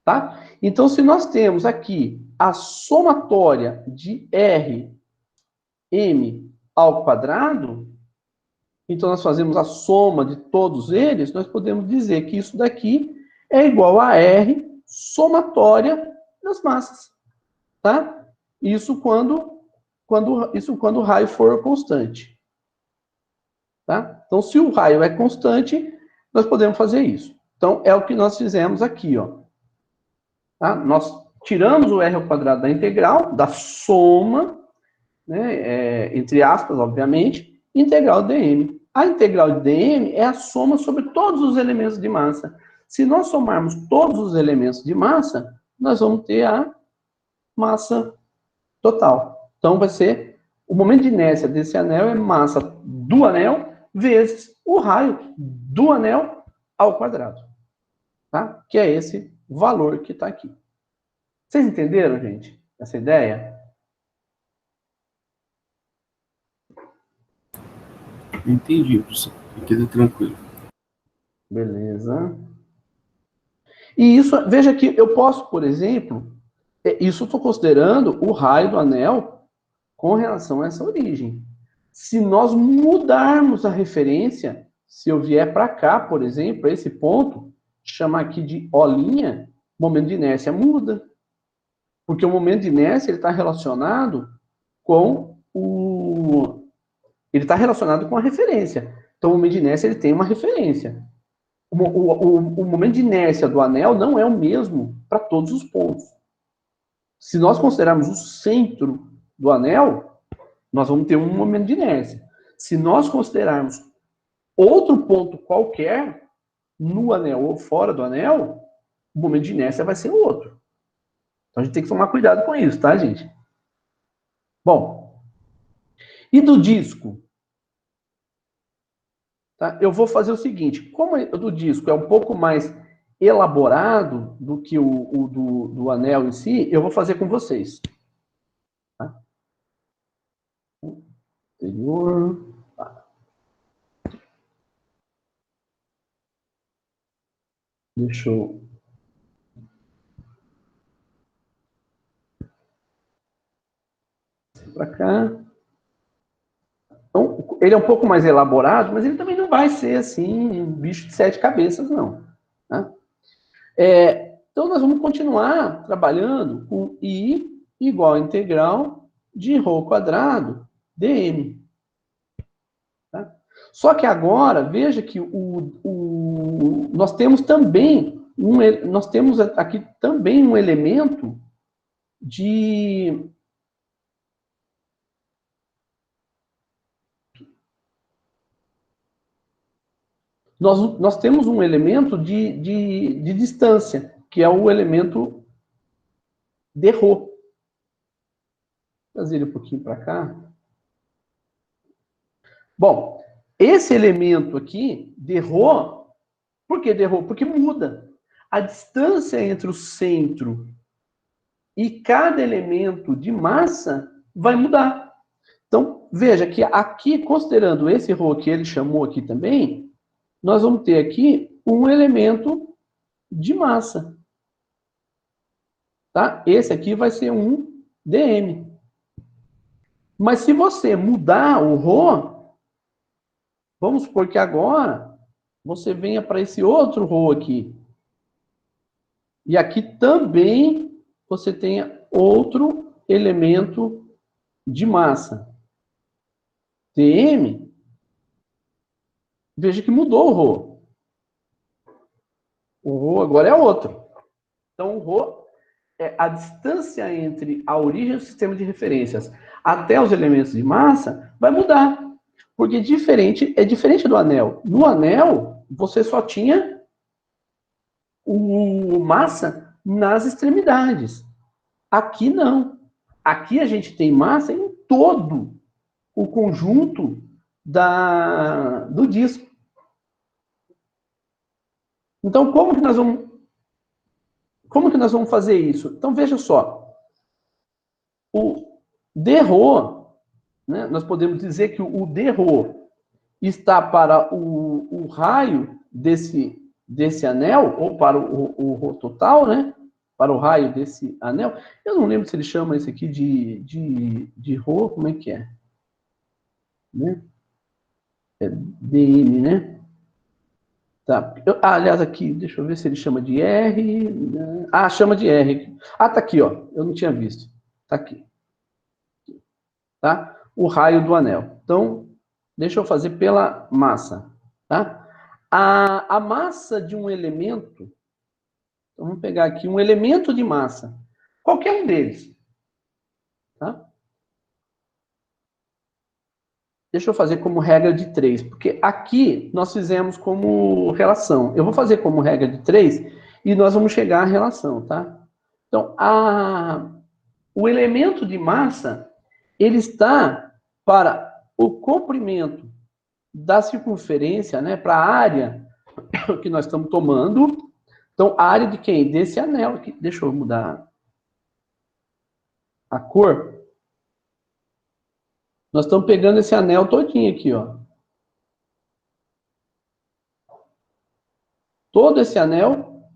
Tá? Então, se nós temos aqui a somatória de r, m ao quadrado, então nós fazemos a soma de todos eles, nós podemos dizer que isso daqui é igual a r somatória das massas. Tá? Isso quando o raio for constante. Tá? Então, se o raio é constante, nós podemos fazer isso. Então, é o que nós fizemos aqui, ó. Tá? Nós tiramos o r ao quadrado da integral, da soma, né, entre aspas, obviamente, integral de dm. A integral de dm é a soma sobre todos os elementos de massa. Se nós somarmos todos os elementos de massa, nós vamos ter a massa total. Então, vai ser o momento de inércia desse anel é massa do anel vezes o raio do anel ao quadrado. Tá? Que é esse valor que está aqui. Vocês entenderam, gente? essa ideia? Entendi, professor. Fique tranquilo. Beleza. E isso, veja que eu posso, por exemplo, isso eu estou considerando o raio do anel com relação a essa origem. Se nós mudarmos a referência, se eu vier para cá, por exemplo, esse ponto, chamar aqui de O', o momento de inércia muda. Porque o momento de inércia ele está relacionado com ele está relacionado com a referência. Então, o momento de inércia ele tem uma referência. O momento de inércia do anel não é o mesmo para todos os pontos. Se nós considerarmos o centro do anel, nós vamos ter um momento de inércia. Se nós considerarmos outro ponto qualquer, no anel ou fora do anel, o momento de inércia vai ser outro. Então a gente tem que tomar cuidado com isso, tá, gente? Bom, e do disco? Tá? Eu vou fazer o seguinte, como o do disco é um pouco mais elaborado do que o do anel em si, eu vou fazer com vocês. Tá? Anterior. Tá. Deixa eu... para cá. Então, ele é um pouco mais elaborado, mas ele também não vai ser assim, um bicho de 7 cabeças, não. Tá? Então, nós vamos continuar trabalhando com I igual a integral de ρ quadrado dm. Tá? Só que agora, veja que nós temos também nós temos aqui também um elemento de... Nós temos um elemento de distância, que é o elemento de ρ. Vou trazer ele um pouquinho para cá. Bom, esse elemento aqui, de ρ, por que de ρ? Porque muda. A distância entre o centro e cada elemento de massa vai mudar. Então, veja que aqui, considerando esse ρ que ele chamou aqui também, nós vamos ter aqui um elemento de massa. Tá? Esse aqui vai ser um dm. Mas se você mudar o ρ, vamos supor que agora você venha para esse outro ρ aqui. E aqui também você tenha outro elemento de massa. dm. Veja que mudou o ρ. O ρ agora é outro. Então, o ρ é a distância entre a origem do sistema de referências até os elementos de massa vai mudar. Porque é diferente do anel. No anel, você só tinha o massa nas extremidades. Aqui não. Aqui a gente tem massa em todo o conjunto do disco. Então, como que nós vamos fazer isso? Então, veja só. O dρ, né, nós podemos dizer que o dρ está para o raio desse anel, ou para o ρ total, né? Para o raio desse anel. Eu não lembro se ele chama esse aqui de ρ, como é que é? Né? É dm, né? Tá. Aliás, aqui, deixa eu ver se ele chama de R. Ah, chama de R. Ah, tá aqui, ó. Eu não tinha visto. Tá aqui. Tá? O raio do anel. Então, deixa eu fazer pela massa. Tá? A massa de um elemento. Então, vamos pegar aqui um elemento de massa. Qualquer um deles. Tá? Deixa eu fazer como regra de 3, porque aqui nós fizemos como relação. Eu vou fazer como regra de 3 e nós vamos chegar à relação, tá? Então, o elemento de massa, ele está para o comprimento da circunferência, né, para a área que nós estamos tomando. Então, a área de quem? Desse anel aqui. Deixa eu mudar. a cor, nós estamos pegando esse anel todinho aqui, ó. Todo esse anel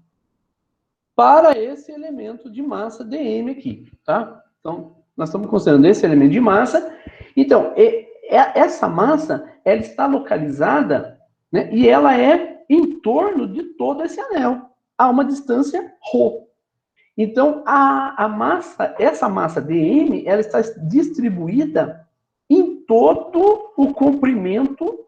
para esse elemento de massa dm aqui, tá? Então, nós estamos considerando esse elemento de massa. Então, essa massa, ela está localizada, né, e ela é em torno de todo esse anel, a uma distância ρ. Então, a massa, essa massa dm, ela está distribuída em todo o comprimento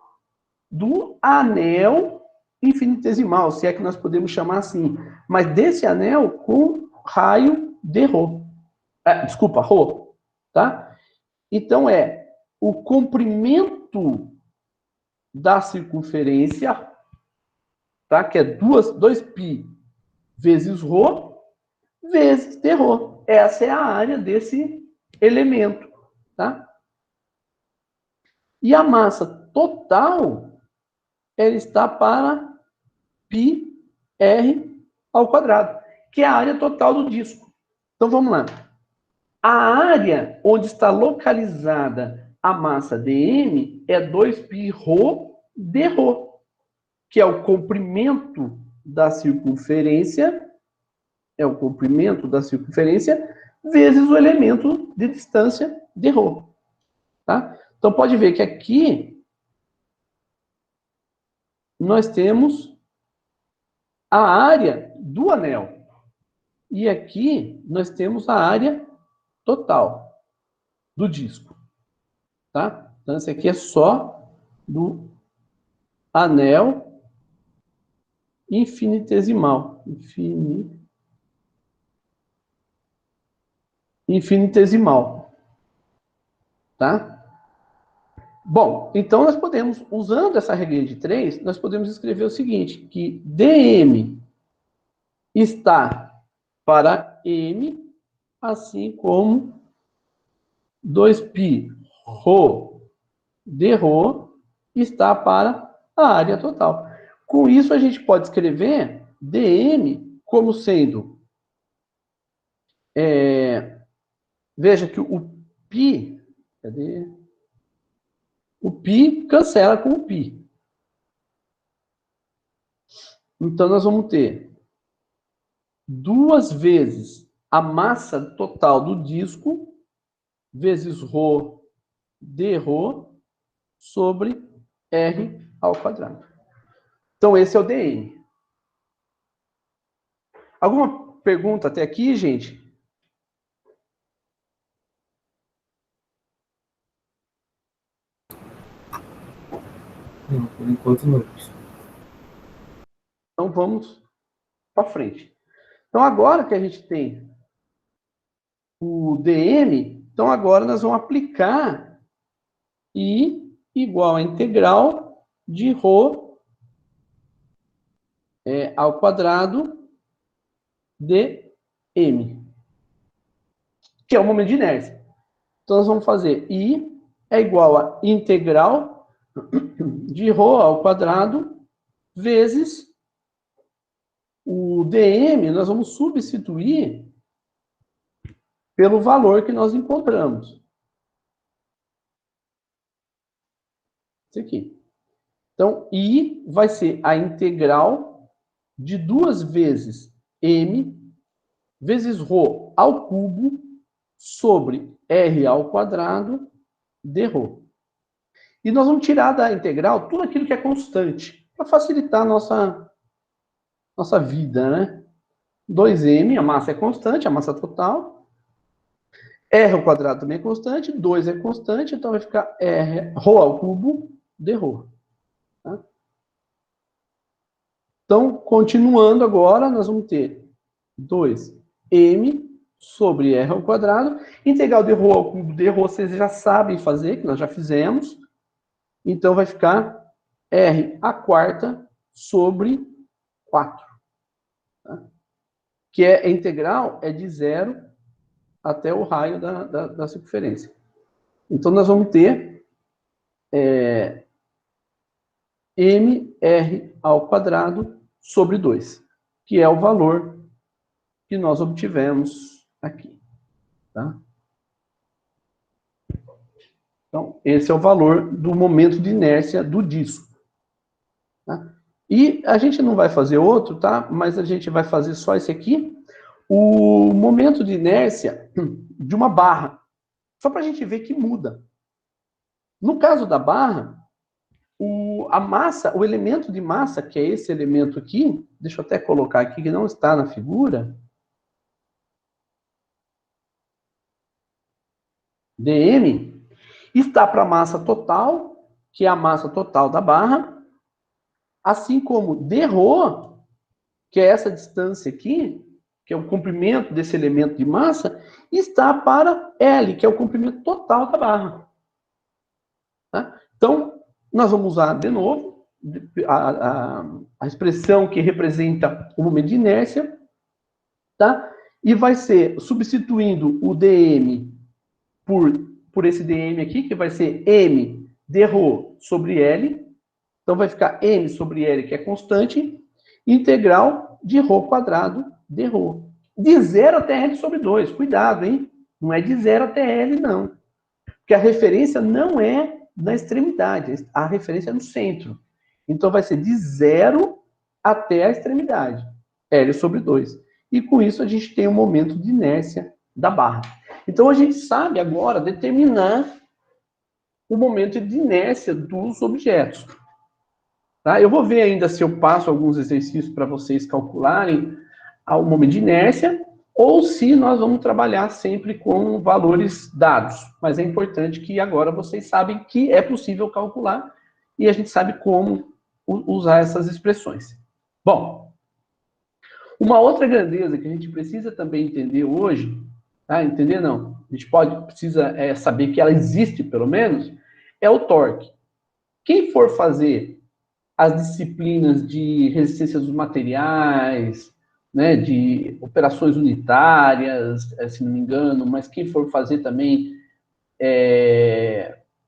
do anel infinitesimal, se é que nós podemos chamar assim, mas desse anel com raio de ρ. Desculpa, ρ, tá? Então, o comprimento da circunferência, tá? Que é 2π vezes ρ, vezes dρ. Essa é a área desse elemento, tá? E a massa total, ela está para πr ao quadrado, que é a área total do disco. Então, vamos lá. A área onde está localizada a massa dm é 2πρ dρ, que é o comprimento da circunferência, vezes o elemento de distância dρ. Tá? Então, pode ver que aqui nós temos a área do anel. E aqui nós temos a área total do disco. Tá? Então, esse aqui é só do anel infinitesimal. Infinitesimal. Tá? Bom, então nós podemos, usando essa regrinha de 3, nós podemos escrever o seguinte, que dm está para m, assim como 2πρ dρ está para a área total. Com isso, a gente pode escrever dm como sendo... veja que o π... Cadê? O π cancela com o π. Então, nós vamos ter 2 vezes a massa total do disco, vezes ρ dρ, sobre r ao quadrado. Então, esse é o dm. Alguma pergunta até aqui, gente? Não, por enquanto não. Então, vamos para frente. Então, agora que a gente tem o dm, então agora nós vamos aplicar I igual a integral de ρ ao quadrado de m, que é o momento de inércia. Então, nós vamos fazer I é igual a integral de ρ ao quadrado vezes o dm, nós vamos substituir pelo valor que nós encontramos. Isso aqui. Então, I vai ser a integral de 2 vezes m vezes ρ ao cubo sobre r ao quadrado dρ. E nós vamos tirar da integral tudo aquilo que é constante, para facilitar a nossa vida, né? 2m, a massa é constante, a massa total. R ao quadrado também é constante, 2 é constante, então vai ficar ρ ao cubo dρ. Tá? Então, continuando agora, nós vamos ter 2m sobre r ao quadrado. Integral de ρ ao cubo dρ, vocês já sabem fazer, que nós já fizemos. Então, vai ficar r à quarta sobre 4. Tá? Que a integral é de 0 até o raio da circunferência. Então, nós vamos ter mr ao quadrado sobre 2, que é o valor que nós obtivemos aqui. Tá? Então, esse é o valor do momento de inércia do disco. Tá? E a gente não vai fazer outro, tá? Mas a gente vai fazer só esse aqui. O momento de inércia de uma barra. Só para a gente ver que muda. No caso da barra, a massa, o elemento de massa, que é esse elemento aqui, deixa eu até colocar aqui, que não está na figura. dm, está para a massa total, que é a massa total da barra, assim como dρ, que é essa distância aqui, que é o comprimento desse elemento de massa, está para L, que é o comprimento total da barra. Tá? Então, nós vamos usar de novo a expressão que representa o momento de inércia, tá? E vai ser substituindo o dm por esse dm aqui, que vai ser m dρ sobre L. Então, vai ficar m sobre L, que é constante, integral de ρ quadrado dρ. De 0 até L sobre 2. Cuidado, hein? Não é de 0 até L, não. Porque a referência não é na extremidade, a referência é no centro. Então, vai ser de 0 até a extremidade, L sobre 2. E com isso, a gente tem um momento de inércia da barra. Então, a gente sabe agora determinar o momento de inércia dos objetos. Tá? Eu vou ver ainda se eu passo alguns exercícios para vocês calcularem o momento de inércia, ou se nós vamos trabalhar sempre com valores dados. Mas é importante que agora vocês sabem que é possível calcular e a gente sabe como usar essas expressões. Bom, uma outra grandeza que a gente precisa também entender hoje, tá? Entender não, a gente precisa saber que ela existe pelo menos, é o torque. Quem for fazer as disciplinas de resistência dos materiais, né, de operações unitárias, se não me engano, mas quem for fazer também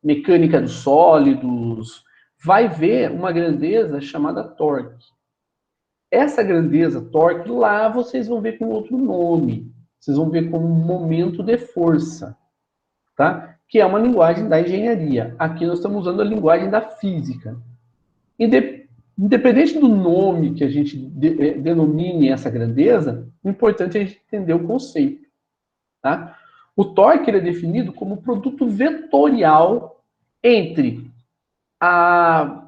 mecânica dos sólidos, vai ver uma grandeza chamada torque. Essa grandeza, torque, lá vocês vão ver com outro nome. Vocês vão ver como momento de força, tá? Que é uma linguagem da engenharia. Aqui nós estamos usando a linguagem da física. Independente do nome que a gente denomine essa grandeza, o importante é a gente entender o conceito. Tá? O torque ele é definido como produto vetorial entre a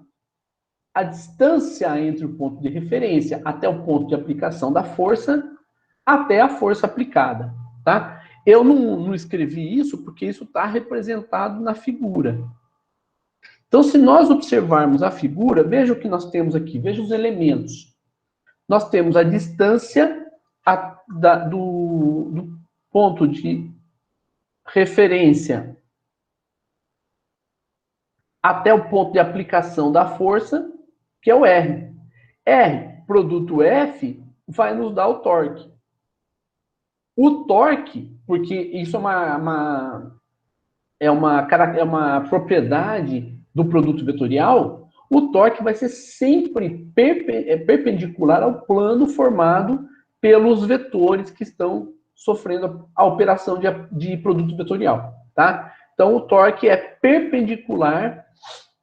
distância entre o ponto de referência até o ponto de aplicação da força, até a força aplicada. Tá? Eu não escrevi isso porque isso está representado na figura. Então, se nós observarmos a figura, veja o que nós temos aqui, veja os elementos. Nós temos a distância do ponto de referência até o ponto de aplicação da força, que é o R. R, produto F, vai nos dar o torque. O torque, porque isso é uma propriedade do produto vetorial, o torque vai ser sempre perpendicular ao plano formado pelos vetores que estão sofrendo a operação de produto vetorial, tá? Então, o torque é perpendicular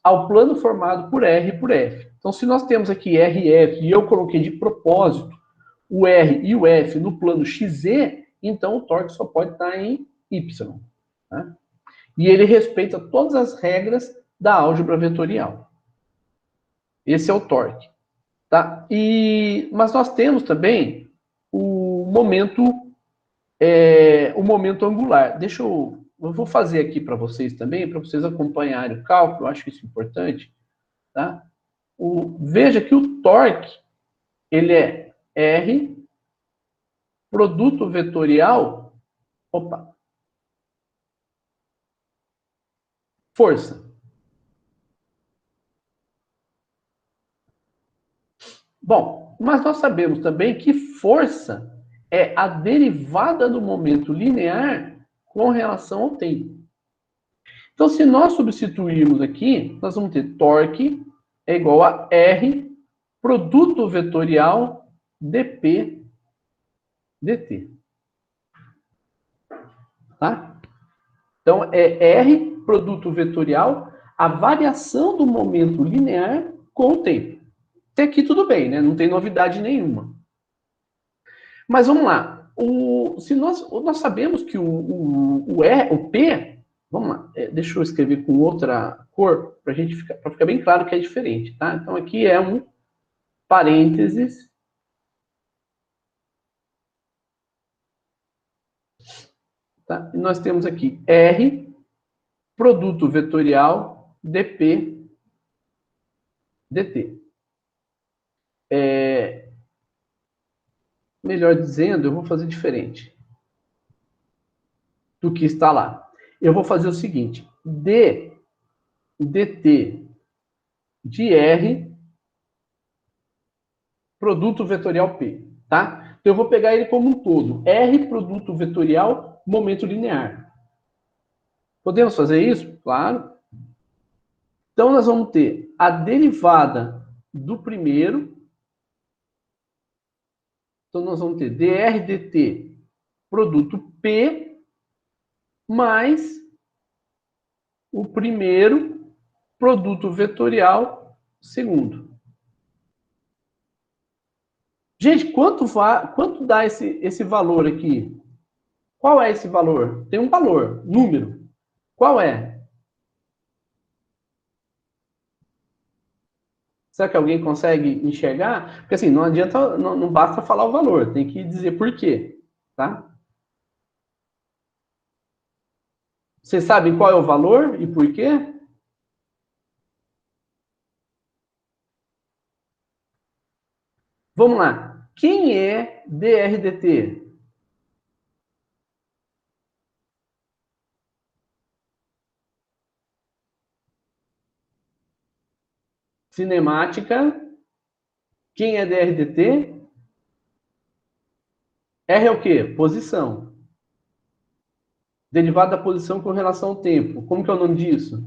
ao plano formado por R e por F. Então, se nós temos aqui R e F, e eu coloquei de propósito o R e o F no plano XZ, então o torque só pode estar em Y. Tá? E ele respeita todas as regras da álgebra vetorial. Esse é o torque. Tá? Mas nós temos também o momento angular. Eu vou fazer aqui para vocês também, para vocês acompanharem o cálculo, eu acho isso importante. Tá? Veja que o torque, ele é R, produto vetorial, força. Bom, mas nós sabemos também que força é a derivada do momento linear com relação ao tempo. Então, se nós substituirmos aqui, nós vamos ter torque é igual a R, produto vetorial dp dt. Tá? Então, é R produto vetorial, a variação do momento linear com o tempo. Até aqui tudo bem, né? Não tem novidade nenhuma. Mas vamos lá. Nós sabemos que o P, vamos lá, deixa eu escrever com outra cor, para ficar bem claro que é diferente, tá? Então aqui é um parênteses. Tá? E nós temos aqui R, produto vetorial, dP, dt. Melhor dizendo, eu vou fazer diferente do que está lá. Eu vou fazer o seguinte, d dt de R, produto vetorial P, tá? Então eu vou pegar ele como um todo. R, produto vetorial, momento linear. Podemos fazer isso? Claro. Então nós vamos ter a derivada do primeiro. Então nós vamos ter dr dt produto P mais o primeiro produto vetorial segundo. Gente, quanto dá esse valor aqui? Qual é esse valor? Tem um valor, número. Qual é? Será que alguém consegue enxergar? Porque assim, não adianta, não basta falar o valor, tem que dizer por quê, tá? Vocês sabem qual é o valor e por quê? Vamos lá. Quem é DRDT? Cinemática. Quem é DRDT? R é o quê? Posição. Derivada da posição com relação ao tempo. Como que é o nome disso?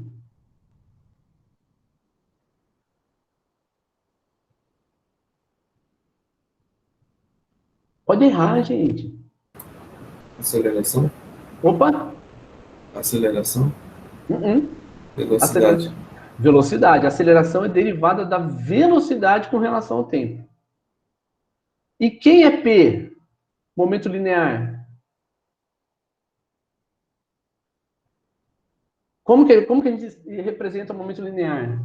Pode errar, gente. Aceleração? Opa! Aceleração? Velocidade. Velocidade. Velocidade. A aceleração é derivada da velocidade com relação ao tempo. E quem é P? Momento linear. Como que a gente representa o momento linear?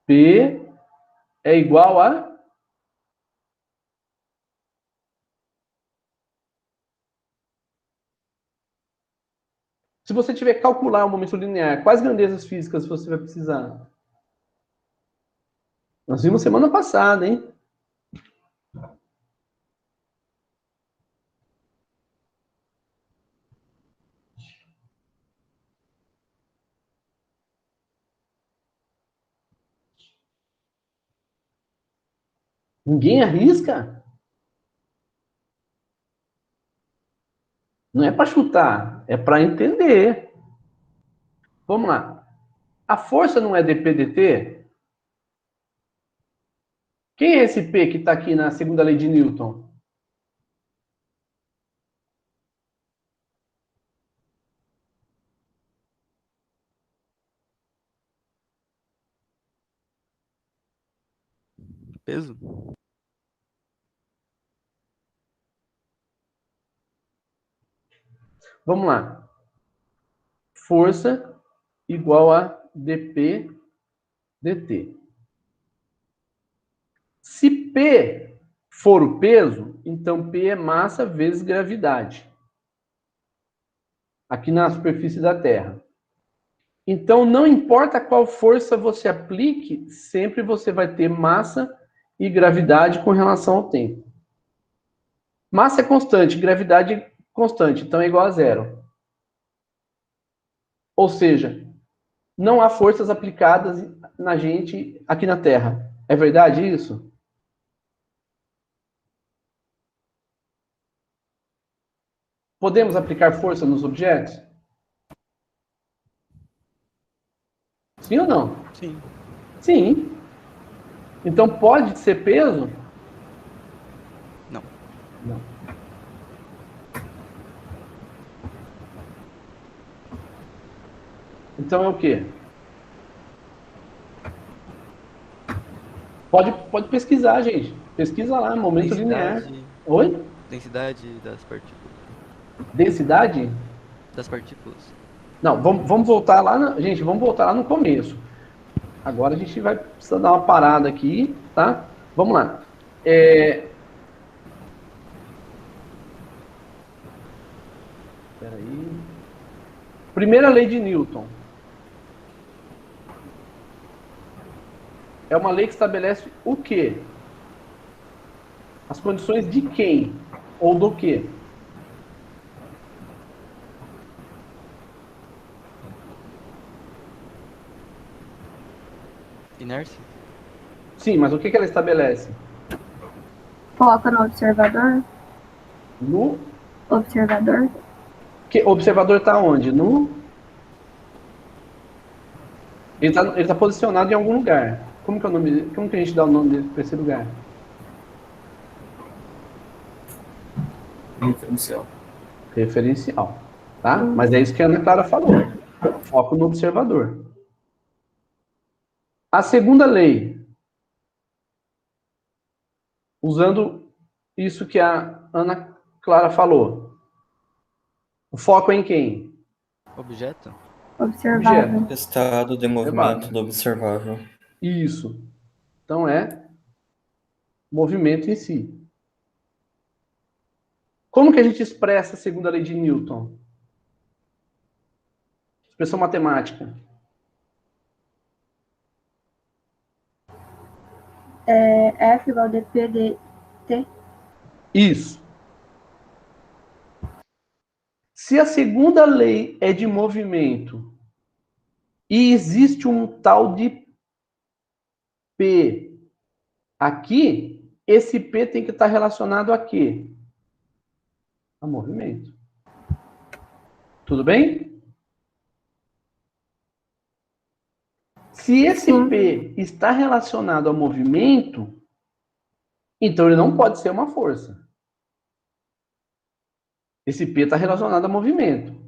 P é igual a... Se você tiver que calcular o momento linear, quais grandezas físicas você vai precisar? Nós vimos semana passada, hein? Ninguém arrisca? Não é para chutar, é para entender. Vamos lá. A força não é dP/dt? Quem é esse P que está aqui na segunda lei de Newton? Peso? Vamos lá. Força igual a dP/dt. Se P for o peso, então P é massa vezes gravidade. Aqui na superfície da Terra. Então, não importa qual força você aplique, sempre você vai ter massa e gravidade com relação ao tempo. Massa é constante, gravidade é constante, então é igual a zero. Ou seja, não há forças aplicadas na gente aqui na Terra. É verdade isso? Podemos aplicar força nos objetos? Sim ou não? Sim. Sim. Então pode ser peso? Não. Não. Então é o quê? Pode pesquisar, gente. Pesquisa lá, momento linear. Oi? Densidade das partículas. Densidade? Das partículas. Não, vamos voltar lá, gente, vamos voltar lá no começo. Agora a gente vai precisar dar uma parada aqui, tá? Vamos lá. Peraí. Primeira lei de Newton. É uma lei que estabelece o quê? As condições de quem? Ou do quê? Inércia? Sim, mas o que ela estabelece? Foca no observador. No Observador. o observador está onde? Ele tá posicionado em algum lugar. Como que a gente dá o nome dele para esse lugar? Referencial. Referencial, tá? Mas é isso que a Ana Clara falou. Foco no observador. A segunda lei, usando isso que a Ana Clara falou. O foco é em quem? Objeto? Observável. Estado de movimento do observável. Isso. Então é movimento em si. Como que a gente expressa a segunda lei de Newton? Expressão matemática. F igual a dp de t. Isso. Se a segunda lei é de movimento e existe um tal de P aqui, esse P tem que estar relacionado a quê? A movimento. Tudo bem? Se esse P está relacionado ao movimento, então ele não pode ser uma força. Esse P está relacionado a movimento.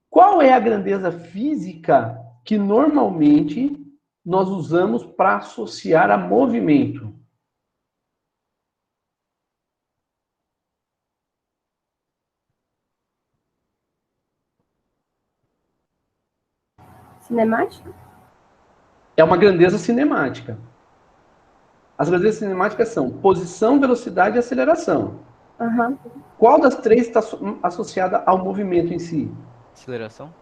Qual é a grandeza física que normalmente nós usamos para associar a movimento? Cinemática? É uma grandeza cinemática. As grandezas cinemáticas são posição, velocidade e aceleração. Aham. Qual das três está associada ao movimento em si? Aceleração?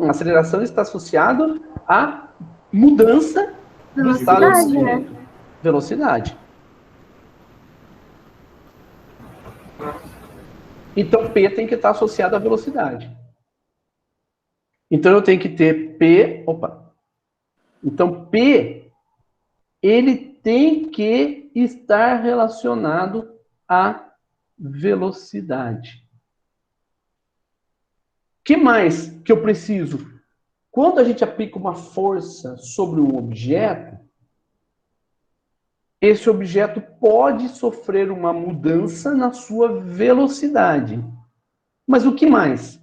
A aceleração está associada à mudança do estado de Velocidade, né? movimento. Velocidade. Então, P tem que estar associado à velocidade. Então, eu tenho que ter P... Opa! Então, P, ele tem que estar relacionado à velocidade. O que mais que eu preciso? Quando a gente aplica uma força sobre um objeto, esse objeto pode sofrer uma mudança na sua velocidade. Mas o que mais?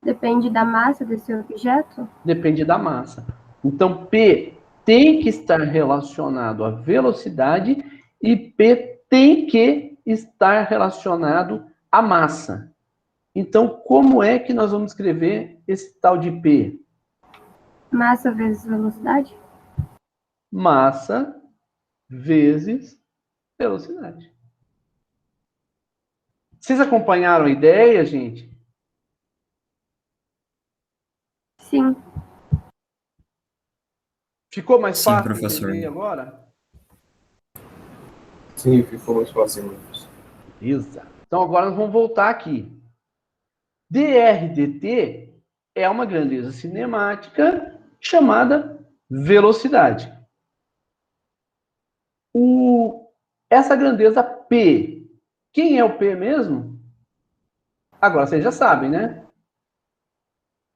Depende da massa desse objeto? Depende da massa. Então, P tem que estar relacionado à velocidade e P tem que estar relacionado à massa. Então, como é que nós vamos escrever esse tal de P? Massa vezes velocidade? Massa vezes velocidade. Vocês acompanharam a ideia, gente? Sim. Ficou mais Sim, fácil professor. entender agora? Sim, ficou mais fácil. Exato. Então agora nós vamos voltar aqui. dr/dt é uma grandeza cinemática chamada velocidade. Essa grandeza P, quem é o P mesmo? Agora vocês já sabem, né?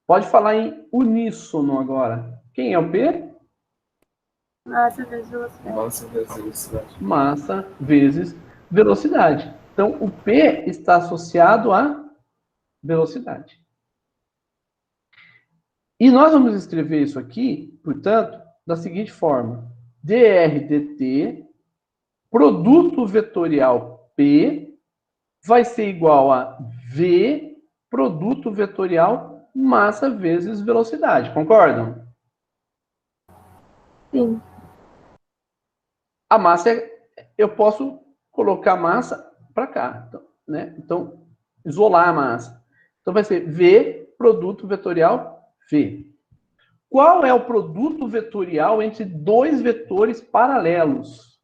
Pode falar em uníssono agora. Quem é o P? Massa vezes velocidade. Massa vezes velocidade. Massa vezes velocidade. Então, o P está associado à velocidade. E nós vamos escrever isso aqui, portanto, da seguinte forma. dr dt, produto vetorial P, vai ser igual a V, produto vetorial, massa vezes velocidade. Concordam? Sim. A massa, eu posso colocar a massa para cá, né? Então, isolar a massa. Então, vai ser V, produto vetorial, V. Qual é o produto vetorial entre dois vetores paralelos?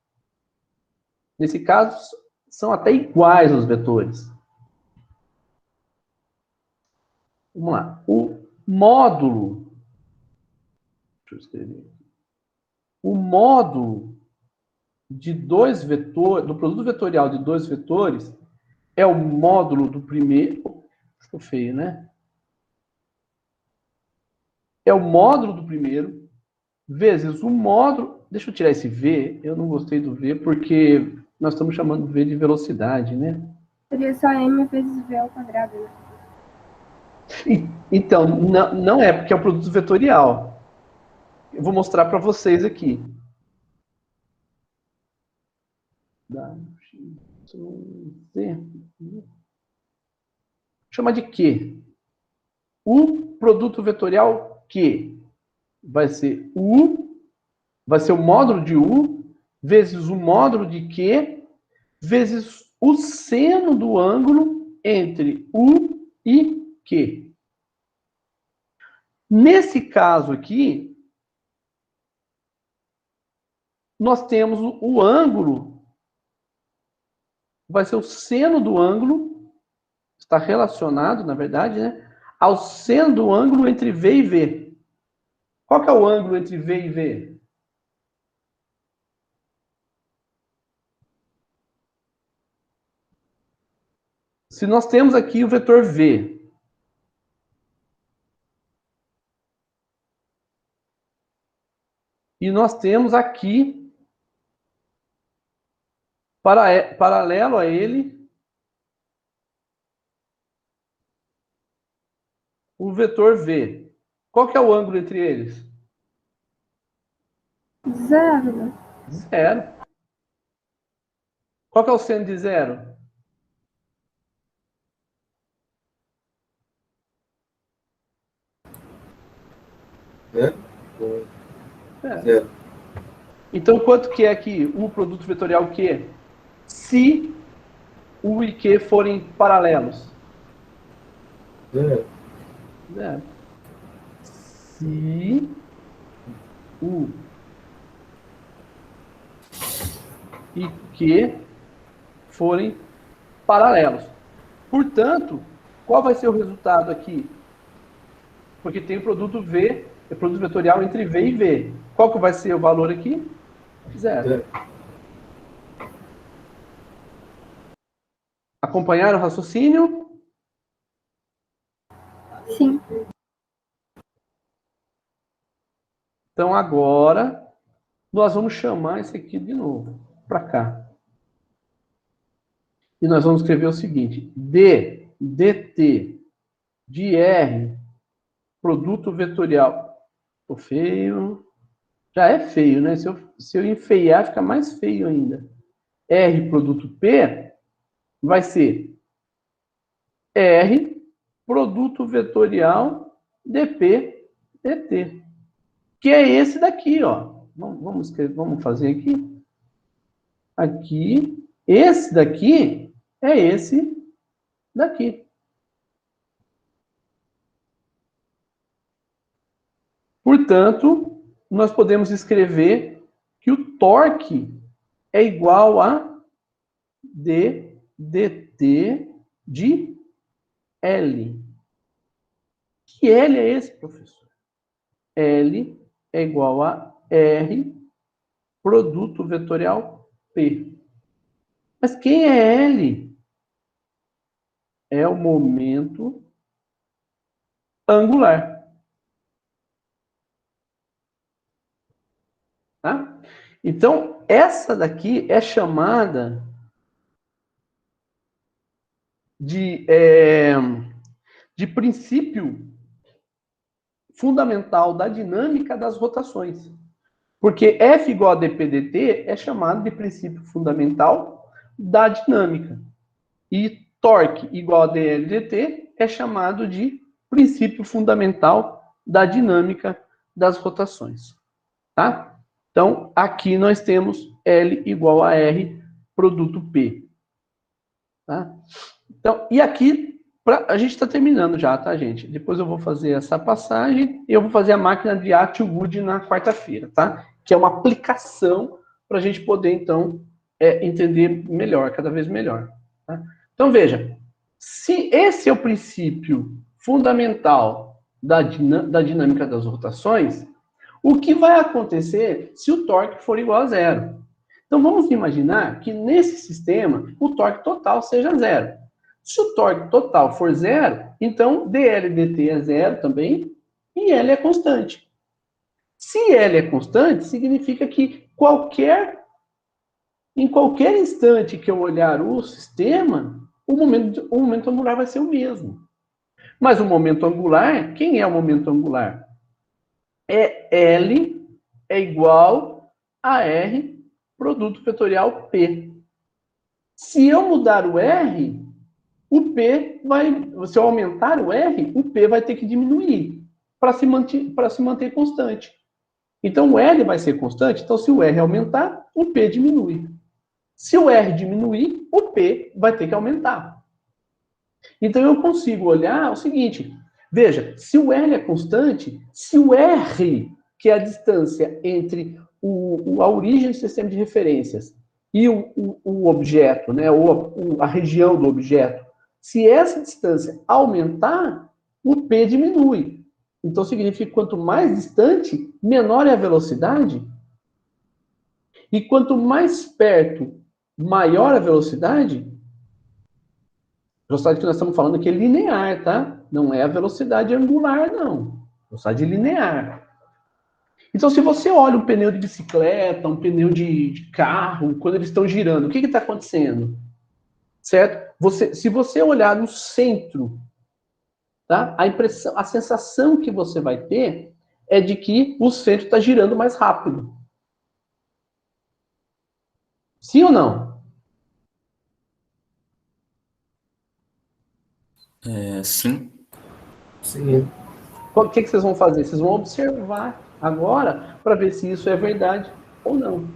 Nesse caso, são até iguais os vetores. Vamos lá. O módulo. Deixa eu escrever aqui. O módulo de dois vetores, do produto vetorial de dois vetores, é o módulo do primeiro. Ficou feio, né? É o módulo do primeiro vezes o módulo. Deixa eu tirar esse V. Eu não gostei do V porque nós estamos chamando V de velocidade, né? Seria só m vezes v ao quadrado, né? Então, não é porque é o produto vetorial. Eu vou mostrar para vocês aqui. Chama de Q. O produto vetorial Q vai ser U, vai ser o módulo de U, vezes o módulo de Q, vezes o seno do ângulo entre U e Q. Nesse caso aqui, nós temos o ângulo, vai ser o seno do ângulo, está relacionado, na verdade, né, ao seno do ângulo entre V e V. Qual que é o ângulo entre V e V? Se nós temos aqui o vetor V, e nós temos aqui, paralelo a ele, o vetor V. Qual que é o ângulo entre eles? Zero. Zero. Qual que é o seno de zero? Né? Zero. Então, quanto que é aqui o produto vetorial Q? Se U e Q forem paralelos. Zero. Zero. Se U e Q forem paralelos. Portanto, qual vai ser o resultado aqui? Porque tem o produto V, é produto vetorial entre V e V. Qual que vai ser o valor aqui? Zero. Acompanharam o raciocínio? Sim. Então, agora, nós vamos chamar esse aqui de novo, para cá. E nós vamos escrever o seguinte: D, dt, de R, produto vetorial. Ficou feio. Já é feio, né? Se eu enfeiar, fica mais feio ainda. R, produto P, vai ser R, produto vetorial, dp, dt. Que é esse daqui, ó. Vamos fazer aqui. Aqui. Esse daqui é esse daqui. Portanto, nós podemos escrever que o torque é igual a d dt de L. Que L é esse, professor? L é igual a R, produto vetorial P. Mas quem é L? É o momento angular. Tá? Então, essa daqui é chamada de princípio fundamental da dinâmica das rotações. Porque F igual a dp dt é chamado de princípio fundamental da dinâmica. E torque igual a dl dt é chamado de princípio fundamental da dinâmica das rotações. Tá? Então, aqui nós temos L igual a R, produto P. Tá? Então, e aqui, a gente está terminando já, tá, gente? Depois eu vou fazer essa passagem e eu vou fazer a máquina de Atwood na quarta-feira, tá? Que é uma aplicação para a gente poder, então, entender melhor, cada vez melhor. Tá? Então, veja, se esse é o princípio fundamental da dinâmica das rotações, o que vai acontecer se o torque for igual a zero? Então, vamos imaginar que nesse sistema o torque total seja zero. Se o torque total for zero, então dl dt é zero também e L é constante. Se L é constante, significa que em qualquer instante que eu olhar o sistema, o momento angular vai ser o mesmo. Mas o momento angular, quem é o momento angular? L é igual a R, produto vetorial P. Se eu mudar o R, o P se eu aumentar o R, o P vai ter que diminuir para se manter constante. Então, o L vai ser constante, então se o R aumentar, o P diminui. Se o R diminuir, o P vai ter que aumentar. Então, eu consigo olhar o seguinte, veja, se o L é constante, se o R, que é a distância entre a origem do sistema de referências e o objeto, né, ou a região do objeto, se essa distância aumentar, o P diminui. Então, significa que quanto mais distante, menor é a velocidade. E quanto mais perto, maior a velocidade. A velocidade que nós estamos falando aqui é linear, tá? Não é a velocidade angular, não. Velocidade linear. Então, se você olha um pneu de bicicleta, um pneu de carro, quando eles estão girando, o que está acontecendo? Certo? Se você olhar no centro, tá? A sensação que você vai ter é de que o centro está girando mais rápido. Sim ou não? Sim. Sim. O que vocês vão fazer? Vocês vão observar agora para ver se isso é verdade ou não.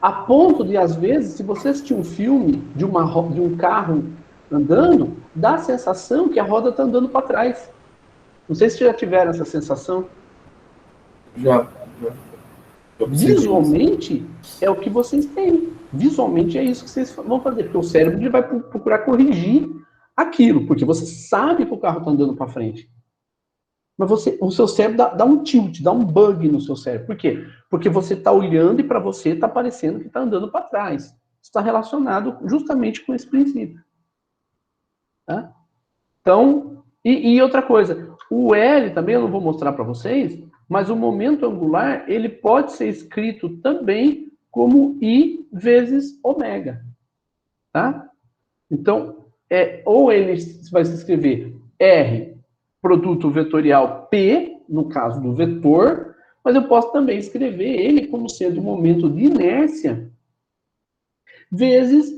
A ponto de, às vezes, se você assistir um filme de um carro andando, dá a sensação que a roda está andando para trás. Não sei se já tiveram essa sensação. Já. Visualmente, é o que vocês têm. Visualmente, é isso que vocês vão fazer. Porque o cérebro ele vai procurar corrigir aquilo. Porque você sabe que o carro está andando para frente. Mas o seu cérebro dá um tilt, dá um bug no seu cérebro. Por quê? Porque você está olhando e para você está parecendo que está andando para trás. Isso está relacionado justamente com esse princípio. Tá? Então, e outra coisa, o L também eu não vou mostrar para vocês, mas o momento angular, ele pode ser escrito também como I vezes ômega. Tá? Então, ou ele vai se escrever R produto vetorial P, no caso do vetor, mas eu posso também escrever ele como sendo o momento de inércia vezes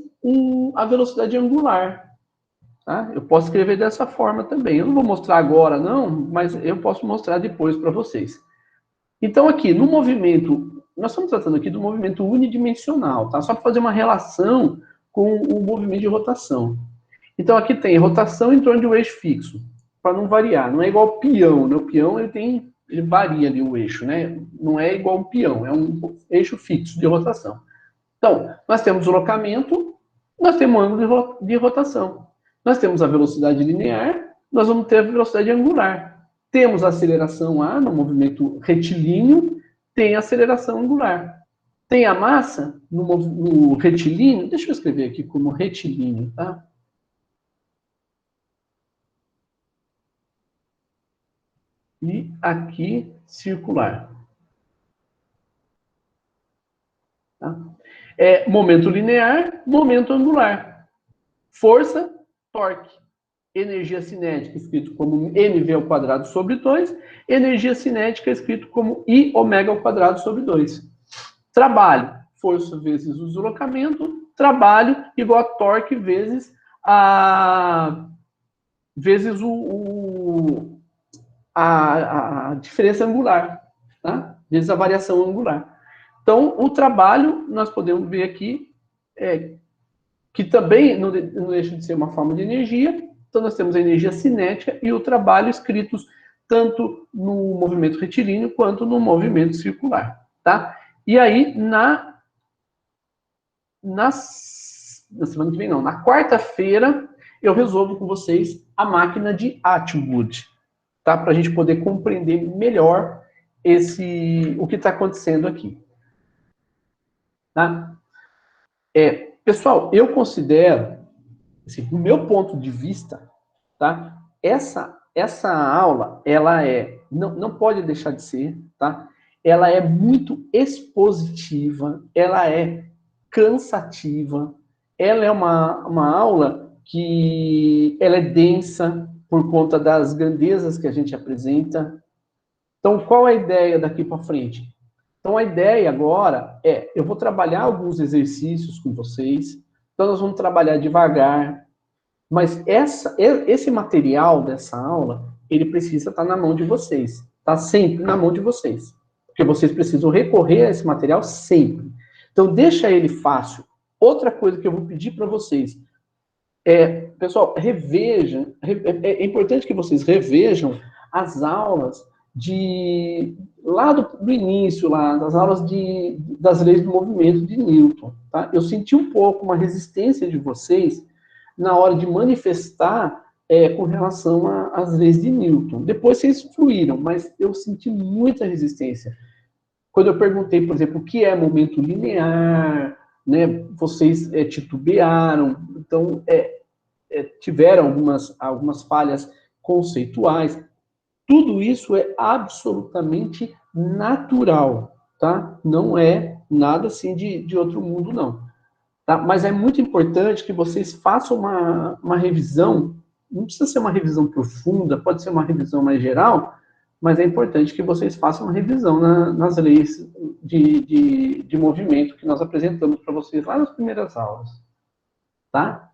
a velocidade angular. Tá? Eu posso escrever dessa forma também. Eu não vou mostrar agora, não, mas eu posso mostrar depois para vocês. Então, aqui, no movimento, nós estamos tratando aqui do movimento unidimensional, tá? Só para fazer uma relação com o movimento de rotação. Então, aqui tem rotação em torno de um eixo fixo, para não variar. Não é igual ao peão, né? O peão, ele varia ali o eixo, né? Não é igual ao peão, é um eixo fixo de rotação. Então, nós temos deslocamento, nós temos ângulo de rotação. Nós temos a velocidade linear, nós vamos ter a velocidade angular. Temos a aceleração A no movimento retilíneo, tem a aceleração angular. Tem a massa no retilíneo, deixa eu escrever aqui como retilíneo, tá? E aqui, circular. Tá? Momento linear, momento angular. Força, torque. Energia cinética, escrito como mv ao quadrado sobre 2. Energia cinética, escrito como I ômega ao quadrado sobre 2. Trabalho, força vezes o deslocamento. Trabalho igual a torque vezes a diferença angular, tá? Vezes a variação angular. Então, o trabalho, nós podemos ver aqui, que também não deixa de ser uma forma de energia. Então, nós temos a energia cinética e o trabalho escritos tanto no movimento retilíneo quanto no movimento circular, tá? E aí, na semana que vem, não, na quarta-feira, eu resolvo com vocês a máquina de Atwood, tá? Para a gente poder compreender melhor o que está acontecendo aqui. Tá? Pessoal, eu considero, assim, do meu ponto de vista, tá? Essa aula, ela não pode deixar de ser, tá? Ela é muito expositiva, ela é cansativa, ela é uma aula que ela é densa por conta das grandezas que a gente apresenta. Então, qual é a ideia daqui para frente? Então, a ideia agora eu vou trabalhar alguns exercícios com vocês, então nós vamos trabalhar devagar, mas esse material dessa aula, ele precisa estar na mão de vocês, tá sempre na mão de vocês, porque vocês precisam recorrer a esse material sempre. Então, deixa ele fácil. Outra coisa que eu vou pedir para vocês pessoal, revejam, é importante que vocês revejam as aulas lá do início, lá, das aulas das leis do movimento de Newton, tá? Eu senti um pouco uma resistência de vocês na hora de manifestar com relação às leis de Newton. Depois vocês fluíram, mas eu senti muita resistência. Quando eu perguntei, por exemplo, o que é momento linear, né, vocês titubearam, então tiveram algumas falhas conceituais. Tudo isso é absolutamente natural, tá? Não é nada assim de outro mundo, não. Tá? Mas é muito importante que vocês façam uma revisão, não precisa ser uma revisão profunda, pode ser uma revisão mais geral, mas é importante que vocês façam uma revisão nas leis de movimento que nós apresentamos para vocês lá nas primeiras aulas, tá?